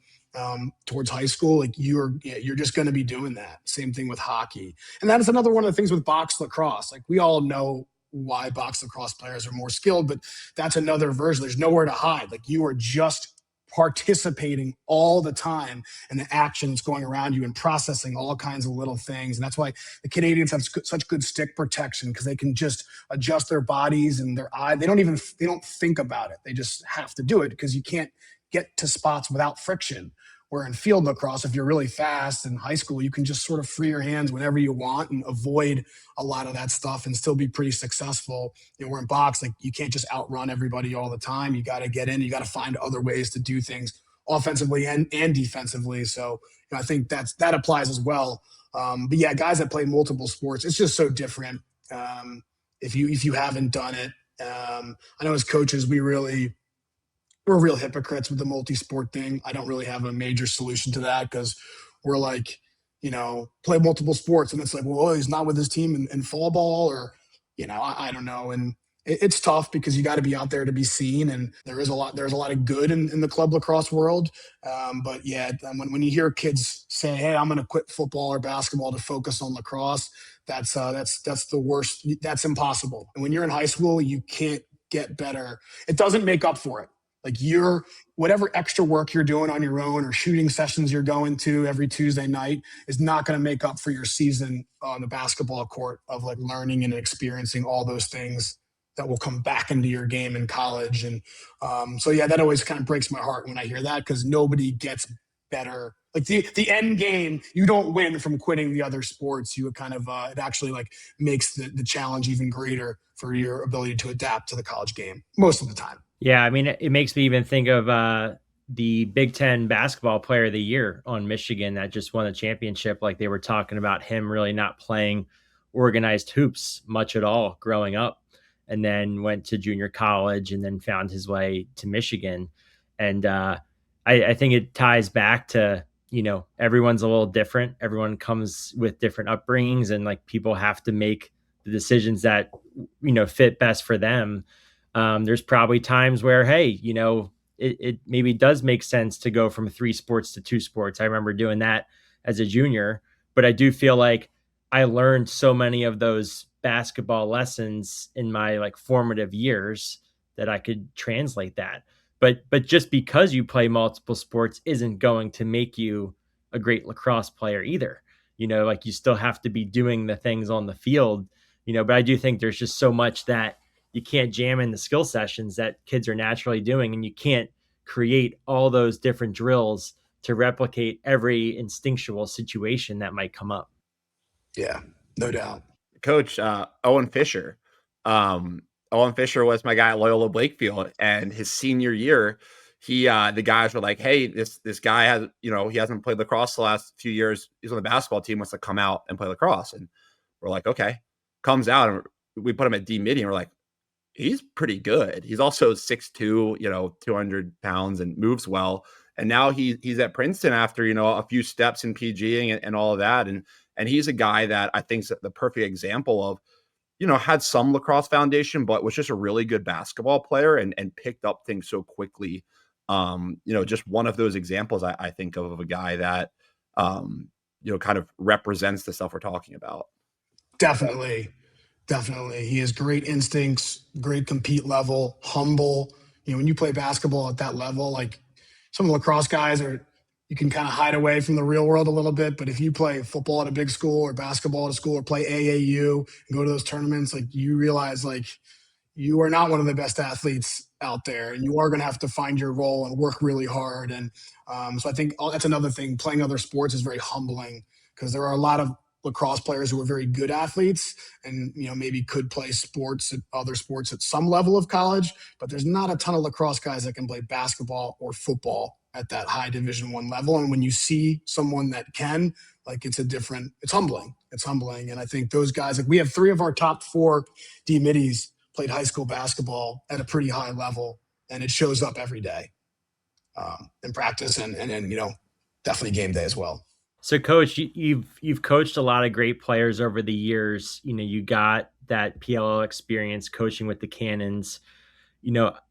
towards high school, like you're just going to be doing that. Same thing with hockey. And that is another one of the things with box lacrosse. Like we all know why box lacrosse players are more skilled, but that's another version. There's nowhere to hide. Like you are just participating all the time in the actions going around you and processing all kinds of little things. And that's why the Canadians have such good stick protection, because they can just adjust their bodies and their eye. They don't think about it. They just have to do it because you can't get to spots without friction. Where in field lacrosse, if you're really fast in high school, you can just sort of free your hands whenever you want and avoid a lot of that stuff and still be pretty successful. Where in box, like you can't just outrun everybody all the time. You got to get in. You got to find other ways to do things offensively and defensively. So I think that applies as well. But yeah, guys that play multiple sports, it's just so different. If you haven't done it, I know as coaches, we're real hypocrites with the multi-sport thing. I don't really have a major solution to that, because we're like, play multiple sports. And it's like, well, he's not with his team in fall ball, or, I don't know. And it's tough because you got to be out there to be seen. And there's a lot of good in the club lacrosse world. But yeah, when you hear kids say, hey, I'm going to quit football or basketball to focus on lacrosse, that's the worst. That's impossible. And when you're in high school, you can't get better. It doesn't make up for it. Like whatever extra work you're doing on your own or shooting sessions you're going to every Tuesday night is not going to make up for your season on the basketball court of like learning and experiencing all those things that will come back into your game in college. And so, yeah, that always kind of breaks my heart when I hear that, because nobody gets better. Like the end game, you don't win from quitting the other sports. You kind of, it actually like makes the challenge even greater for your ability to adapt to the college game most of the time. Yeah, I mean, it makes me even think of the Big Ten basketball player of the year on Michigan that just won the championship. Like they were talking about him really not playing organized hoops much at all growing up, and then went to junior college and then found his way to Michigan. And I think it ties back to, everyone's a little different. Everyone comes with different upbringings, and like people have to make the decisions that, fit best for them. There's probably times where, hey, it maybe does make sense to go from 3 sports to 2 sports. I remember doing that as a junior, but I do feel like I learned so many of those basketball lessons in my like formative years that I could translate that. But just because you play multiple sports isn't going to make you a great lacrosse player either. Like you still have to be doing the things on the field, but I do think there's just so much that you can't jam in the skill sessions that kids are naturally doing, and you can't create all those different drills to replicate every instinctual situation that might come up. Yeah, no doubt. Coach, Owen Fisher. Owen Fisher was my guy at Loyola Blakefield, and his senior year, the guys were like, hey, this guy has, he hasn't played lacrosse the last few years. He's on the basketball team, wants to come out and play lacrosse. And we're like, okay. Comes out, and we put him at D midi, and we're like, he's pretty good. He's also 6'2", 200 pounds, and moves well. And now he's at Princeton after, a few steps in PGing and all of that. And he's a guy that I think is the perfect example of, had some lacrosse foundation, but was just a really good basketball player and picked up things so quickly. Just one of those examples I think of a guy that, kind of represents the stuff we're talking about. Definitely. He has great instincts, great compete level, humble. When you play basketball at that level, like some of the lacrosse guys you can kind of hide away from the real world a little bit. But if you play football at a big school or basketball at a school or play AAU and go to those tournaments, like you realize like you are not one of the best athletes out there, and you are going to have to find your role and work really hard. And so I think that's another thing. Playing other sports is very humbling, because there are a lot of lacrosse players who are very good athletes and maybe could play other sports at some level of college, but there's not a ton of lacrosse guys that can play basketball or football at that high Division I level. And when you see someone that can, Like it's humbling. It's humbling. And I think those guys, like we have 3 of our top 4 D middies played high school basketball at a pretty high level, and it shows up every day in practice and definitely game day as well. So, Coach, you've coached a lot of great players over the years. You got that PLL experience coaching with the Cannons.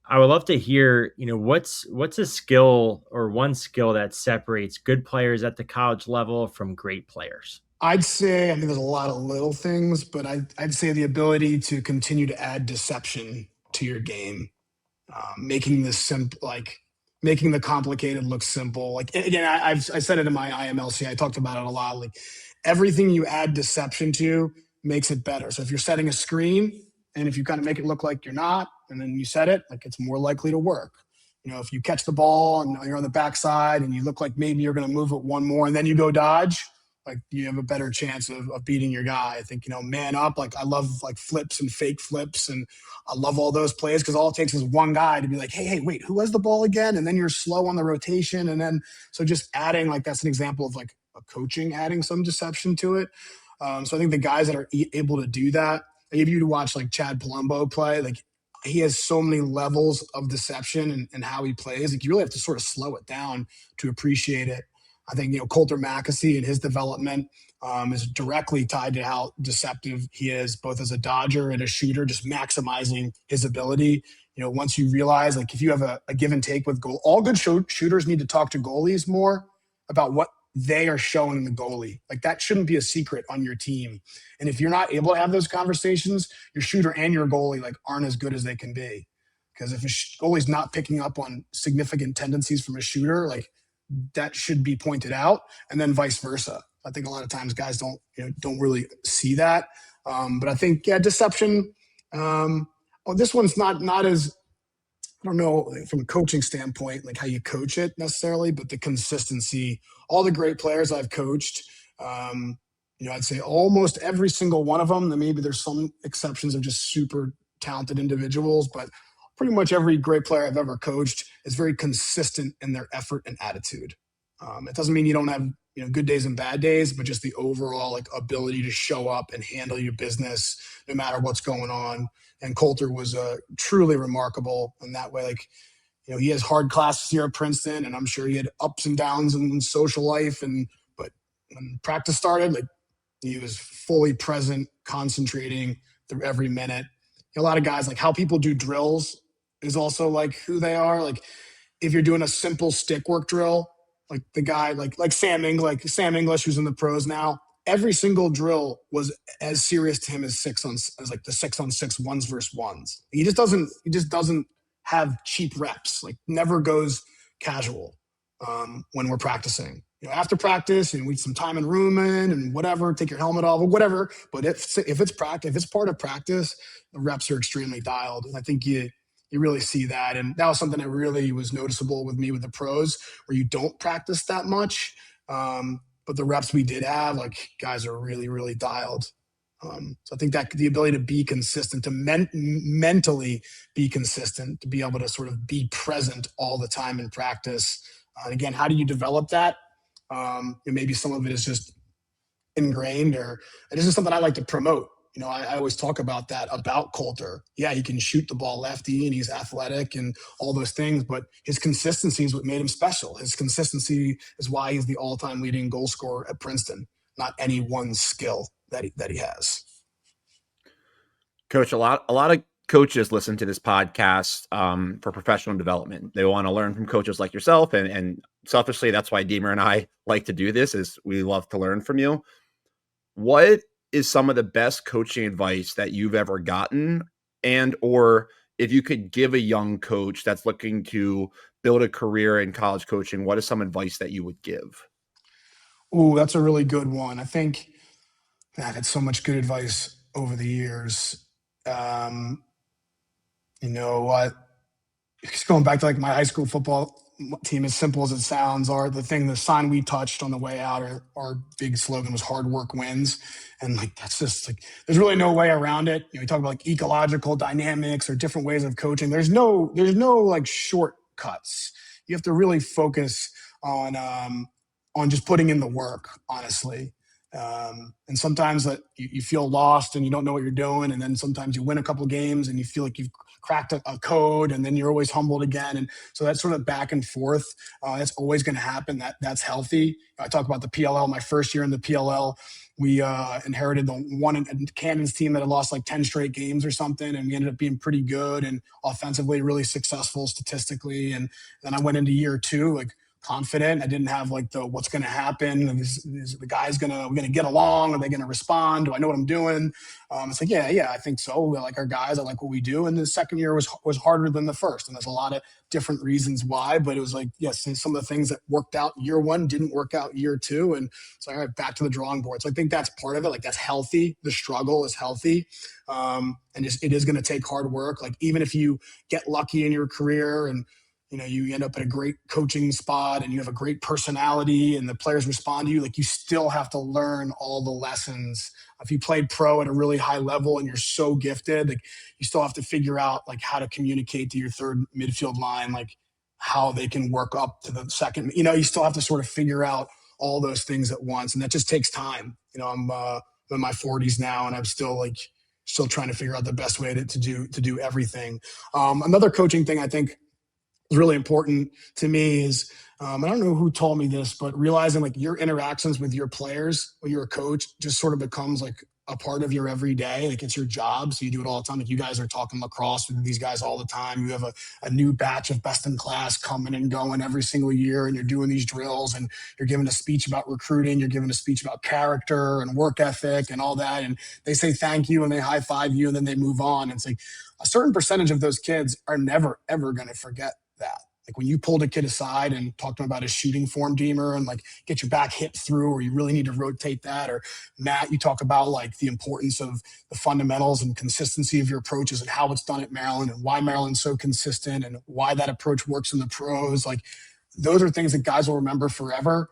I would love to hear, what's a skill or one skill that separates good players at the college level from great players? I'd say, there's a lot of little things, but I'd say the ability to continue to add deception to your game, making this simple, like making the complicated look simple. Like again, I said it in my IMLC. I talked about it a lot. Like everything you add deception to makes it better. So if you're setting a screen, and if you kind of make it look like you're not, and then you set it, like it's more likely to work. If you catch the ball and you're on the backside and you look like maybe you're going to move it one more and then you go dodge, like you have a better chance of beating your guy. I think, man up, like I love like flips and fake flips. And I love all those plays because all it takes is one guy to be like, hey, wait, who has the ball again? And then you're slow on the rotation. And then, so just adding, like, that's an example of like a coaching, adding some deception to it. So I think the guys that are able to do that, I give you to watch like Chad Palumbo play, like he has so many levels of deception and how he plays. Like you really have to sort of slow it down to appreciate it. I think, Coulter Mackesy and his development is directly tied to how deceptive he is, both as a dodger and a shooter, just maximizing his ability. Once you realize, like if you have a give and take with goal, all good shooters need to talk to goalies more about what they are showing the goalie. Like that shouldn't be a secret on your team. And if you're not able to have those conversations, your shooter and your goalie like aren't as good as they can be. Because if a goalie's not picking up on significant tendencies from a shooter, like that should be pointed out, and then vice versa. I think a lot of times guys don't really see that. But I think, deception. This one's not as, I don't know, from a coaching standpoint, like how you coach it necessarily, but the consistency. All the great players I've coached, I'd say almost every single one of them. Maybe there's some exceptions of just super talented individuals, but pretty much every great player I've ever coached is very consistent in their effort and attitude. It doesn't mean you don't have good days and bad days, but just the overall like ability to show up and handle your business no matter what's going on. And Coulter was truly remarkable in that way. Like, he has hard classes here at Princeton, and I'm sure he had ups and downs in social life. But when practice started, like he was fully present, concentrating through every minute. A lot of guys, like how people do drills is also like who they are. Like if you're doing a simple stick work drill, like the guy, like Sam English, who's in the pros now, every single drill was as serious to him as like the 6-on-6 ones versus ones. He just doesn't have cheap reps, like never goes casual when we're practicing. After practice, we need some time and room in and whatever, take your helmet off or whatever. But if it's part of practice, the reps are extremely dialed. And I think you really see that. And that was something that really was noticeable with me with the pros, where you don't practice that much. But the reps we did have, like guys are really, really dialed. So I think that the ability to be consistent, to mentally be consistent, to be able to sort of be present all the time in practice. And again, how do you develop that? And maybe some of it is just ingrained, or this is something I like to promote. I always talk about that about Coulter. Yeah, he can shoot the ball lefty and he's athletic and all those things, but his consistency is what made him special. His consistency is why he's the all-time leading goal scorer at Princeton, not any one skill that he has. Coach, a lot of coaches listen to this podcast for professional development. They want to learn from coaches like yourself, and selfishly, that's why Deemer and I like to do this, is we love to learn from you. What is some of the best coaching advice that you've ever gotten? And, or if you could give a young coach that's looking to build a career in college coaching, what is some advice that you would give? Oh, that's a really good one. I think I've had so much good advice over the years. Just going back to like my high school football team, as simple as it sounds, the sign we touched on the way out, our big slogan was hard work wins. And like, that's just like, there's really no way around it. We talk about like ecological dynamics or different ways of coaching. There's no like shortcuts. You have to really focus on on just putting in the work, honestly. And sometimes that you feel lost and you don't know what you're doing. And then sometimes you win a couple games and you feel like you've cracked a code, and then you're always humbled again. And so that sort of back and forth, that's always going to happen. That's healthy. I talk about the PLL. My first year in the PLL, we inherited the one in Cannon's team that had lost like 10 straight games or something. And we ended up being pretty good and offensively really successful statistically. And then I went into year two, like, confident. I didn't have like the what's going to happen. Is the guys we're going to get along? Are they going to respond? Do I know what I'm doing? It's like, yeah, I think so. We like our guys. I like what we do. And the second year was harder than the first. And there's a lot of different reasons why, but it was like, yes, some of the things that worked out year one didn't work out year two. And so, all right, back to the drawing board. So I think that's part of it. Like, that's healthy. The struggle is healthy. And it is going to take hard work. Like, even if you get lucky in your career and, you end up at a great coaching spot and you have a great personality and the players respond to you, like, you still have to learn all the lessons. If you played pro at a really high level and you're so gifted, like, you still have to figure out like how to communicate to your third midfield line, like how they can work up to the second. You still have to sort of figure out all those things at once. And that just takes time. I'm in my 40s now and I'm still trying to figure out the best way to do everything. Another coaching thing I think is really important to me is, I don't know who told me this, but realizing like your interactions with your players when you're a coach just sort of becomes like a part of your everyday. Like, it's your job. So you do it all the time. Like, you guys are talking lacrosse with these guys all the time. You have a new batch of best in class coming and going every single year. And you're doing these drills and you're giving a speech about recruiting. You're giving a speech about character and work ethic and all that. And they say thank you and they high five you and then they move on. And it's like a certain percentage of those kids are never, ever going to forget that. Like, when you pulled a kid aside and talked to him about his shooting form, Deemer, and like get your back hit through, or you really need to rotate that, or Matt, you talk about like the importance of the fundamentals and consistency of your approaches and how it's done at Maryland and why Maryland's so consistent and why that approach works in the pros. Like, those are things that guys will remember forever.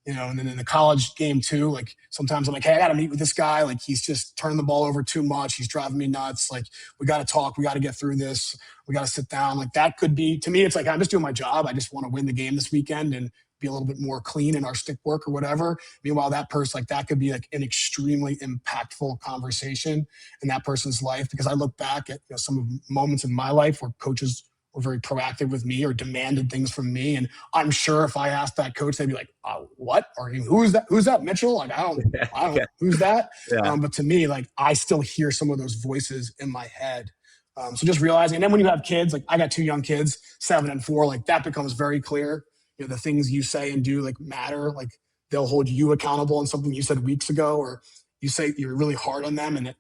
And then in the college game too, like, sometimes I'm like, hey, I got to meet with this guy. Like, he's just turning the ball over too much. He's driving me nuts. Like, we got to talk. We got to get through this. We got to sit down. Like, that could be, to me, it's like, I'm just doing my job. I just want to win the game this weekend and be a little bit more clean in our stick work or whatever. Meanwhile, that person, like, that could be like an extremely impactful conversation in that person's life. Because I look back at some moments in my life where coaches were very proactive with me or demanded things from me. And I'm sure if I asked that coach, they'd be like, what? Or who's that? Who's that, Mitchell? Like, I don't who's that? Yeah. But to me, like, I still hear some of those voices in my head. So just realizing, and then when you have kids, like, I got 2 young kids, 7 and 4, like, that becomes very clear. The things you say and do like matter. Like, they'll hold you accountable on something you said weeks ago, or you say you're really hard on them and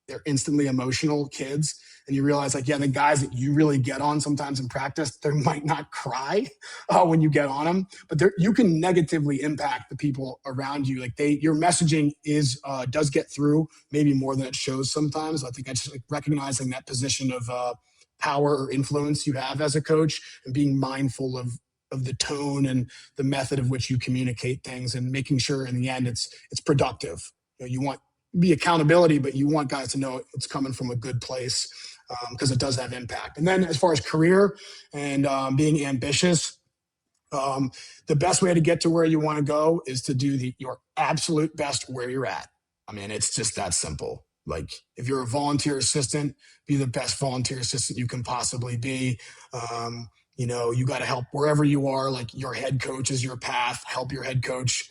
they're instantly emotional kids. And you realize, like, yeah, the guys that you really get on sometimes in practice, they might not cry when you get on them, but you can negatively impact the people around you. Like, your messaging does get through maybe more than it shows sometimes. I think I just like recognizing that position of power or influence you have as a coach and being mindful of the tone and the method of which you communicate things and making sure in the end it's productive. You want be accountability, but you want guys to know it's coming from a good place, because it does have impact. And then as far as career and being ambitious, the best way to get to where you want to go is to do your absolute best where you're at. I mean, it's just that simple. Like, if you're a volunteer assistant, be the best volunteer assistant you can possibly be. You got to help wherever you are. Like, your head coach is your path. Help your head coach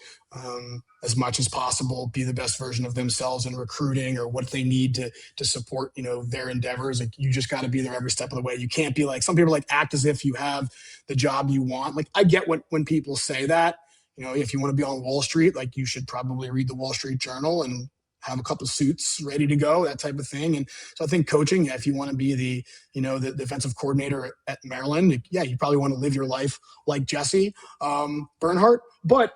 as much as possible. Be the best version of themselves in recruiting or what they need to support, their endeavors. Like, you just got to be there every step of the way. You can't be like, some people like act as if you have the job you want. Like, I get when people say that, if you want to be on Wall Street, like, you should probably read the Wall Street Journal and have a couple suits ready to go, that type of thing. And so I think coaching, if you want to be the defensive coordinator at Maryland, you probably want to live your life like Jesse Bernhardt. But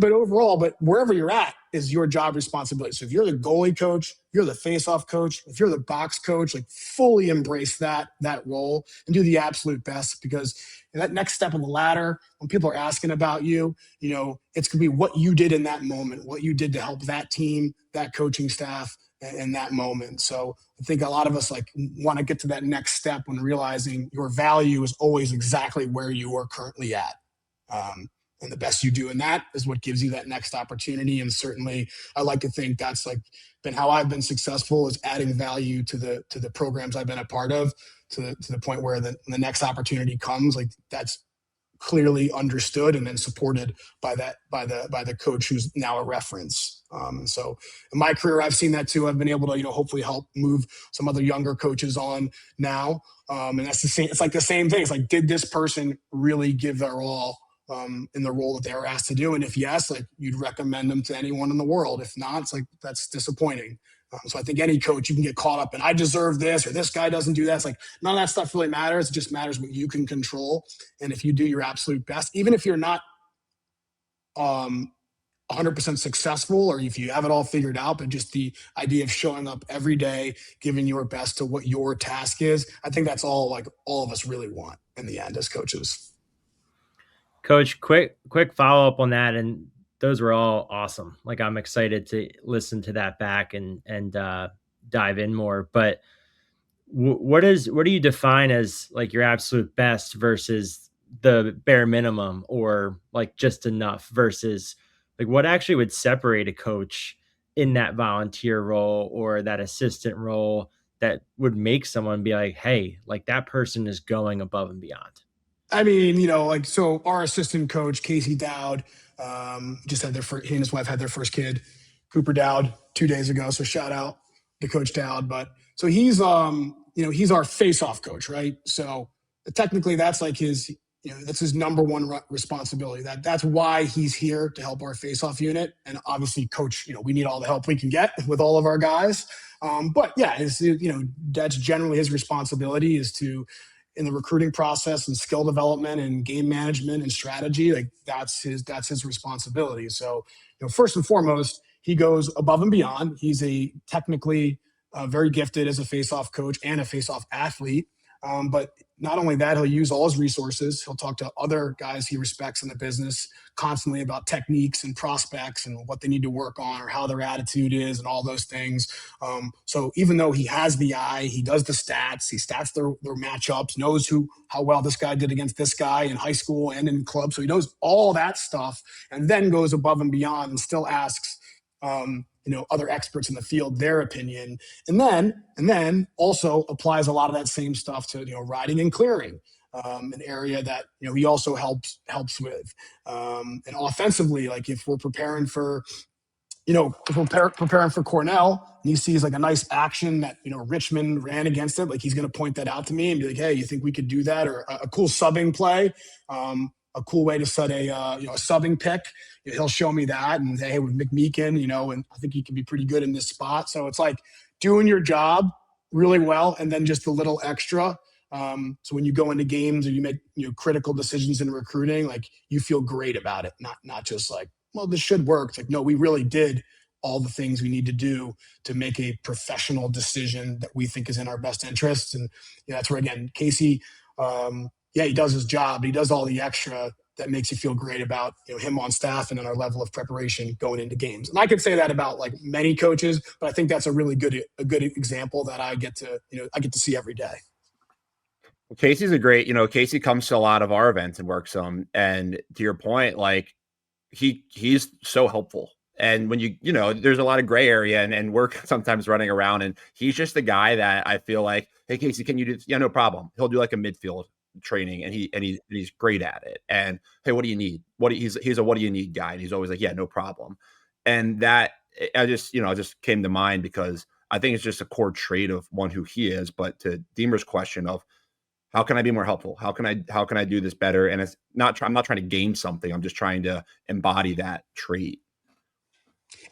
overall, but wherever you're at is your job responsibility. So if you're the goalie coach, you're the face-off coach, if you're the box coach, like, fully embrace that role and do the absolute best, because that next step on the ladder, when people are asking about you, it's going to be what you did in that moment, what you did to help that team, that coaching staff in that moment. So I think a lot of us like want to get to that next step when realizing your value is always exactly where you are currently at. And the best you do in that is what gives you that next opportunity. And certainly I like to think that's like been how I've been successful, is adding value to the programs I've been a part of, to the point where the next opportunity comes, like that's clearly understood and then supported by the coach who's now a reference. And so in my career, I've seen that too. I've been able to, hopefully help move some other younger coaches on now. And that's the same. It's like the same thing. It's like, did this person really give their all in the role that they were asked to do? And if yes, like you'd recommend them to anyone in the world. If not, it's like, that's disappointing. So I think any coach, you can get caught up in, I deserve this, or this guy doesn't do that. It's like, none of that stuff really matters. It just matters what you can control. And if you do your absolute best, even if you're not 100% successful, or if you have it all figured out, but just the idea of showing up every day, giving your best to what your task is, I think that's all of us really want in the end as coaches. Coach, quick follow-up on that. And those were all awesome. Like, I'm excited to listen to that back and dive in more. But what do you define as like your absolute best versus the bare minimum, or like just enough, versus like what actually would separate a coach in that volunteer role or that assistant role that would make someone be like, hey, like that person is going above and beyond? I mean, so our assistant coach, Casey Dowd, just had he and his wife had their first kid, Cooper Dowd, 2 days ago. So shout out to Coach Dowd. But so he's, he's our face-off coach, right? So technically that's like that's his number one responsibility. That's why he's here, to help our face-off unit. And obviously, coach, we need all the help we can get with all of our guys. But yeah, that's generally his responsibility, is to, in the recruiting process and skill development and game management and strategy, like that's his responsibility. So, first and foremost, he goes above and beyond. He's a technically very gifted as a face-off coach and a face-off athlete. But not only that, he'll use all his resources. He'll talk to other guys he respects in the business constantly about techniques and prospects and what they need to work on, or how their attitude is, and all those things. So even though he has the eye, he does the stats, he stats their matchups, knows how well this guy did against this guy in high school and in club. So he knows all that stuff, and then goes above and beyond and still asks other experts in the field their opinion, and then also applies a lot of that same stuff to riding and clearing, an area that he also helps with, and offensively, like if we're preparing for preparing for Cornell, and he sees like a nice action that Richmond ran against it, like he's going to point that out to me and be like, hey, you think we could do that? Or a cool subbing play, a cool way to set a subbing pick. He'll show me that and say, hey, with McMeekin, and I think he can be pretty good in this spot. So it's like doing your job really well, and then just a little extra. So when you go into games or you make critical decisions in recruiting, like you feel great about it, not just like, well, this should work. It's like, no, we really did all the things we need to do to make a professional decision that we think is in our best interests. And that's where, again, Casey, he does his job. He does all the extra that makes you feel great about him on staff and then our level of preparation going into games. And I could say that about like many coaches, but I think that's a really good example that I get to see every day. Casey's a great, Casey comes to a lot of our events and works them. And to your point, like he's so helpful. And when there's a lot of gray area and we're sometimes running around, and he's just the guy that I feel like, hey, Casey, can you do this? Yeah, no problem. He'll do like a midfield training, and he's great at it. And hey, what do you need? He's a what do you need guy, and he's always like, yeah, no problem. And that just came to mind because I think it's just a core trait of one who he is. But to Deemer's question of how can I be more helpful? How can I do this better? And I'm not trying to game something. I'm just trying to embody that trait.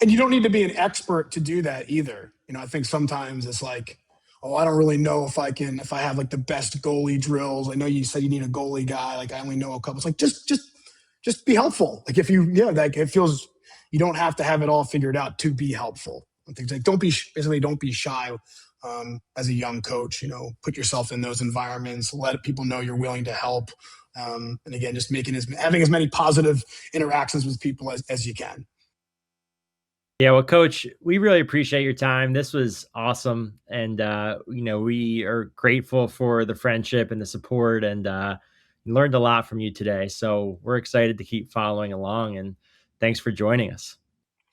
And you don't need to be an expert to do that either. I think sometimes it's like, oh, I don't really know if I have like the best goalie drills. I know you said you need a goalie guy. Like I only know a couple. It's like, just be helpful. Like if like it feels, you don't have to have it all figured out to be helpful. And things like, don't be shy as a young coach, put yourself in those environments, let people know you're willing to help. And again, just having as many positive interactions with people as you can. Yeah, well, Coach, we really appreciate your time. This was awesome. And, we are grateful for the friendship and the support, and Learned a lot from you today. So we're excited to keep following along, and thanks for joining us.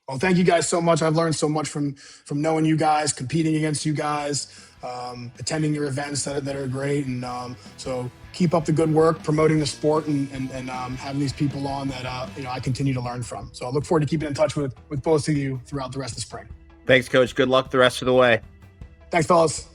Well, thank you guys so much. I've learned so much from knowing you guys, competing against you guys, attending your events that are great. And so keep up the good work, promoting the sport, and having these people on that I continue to learn from. So I look forward to keeping in touch with both of you throughout the rest of the spring. Thanks, Coach. Good luck the rest of the way. Thanks, fellas.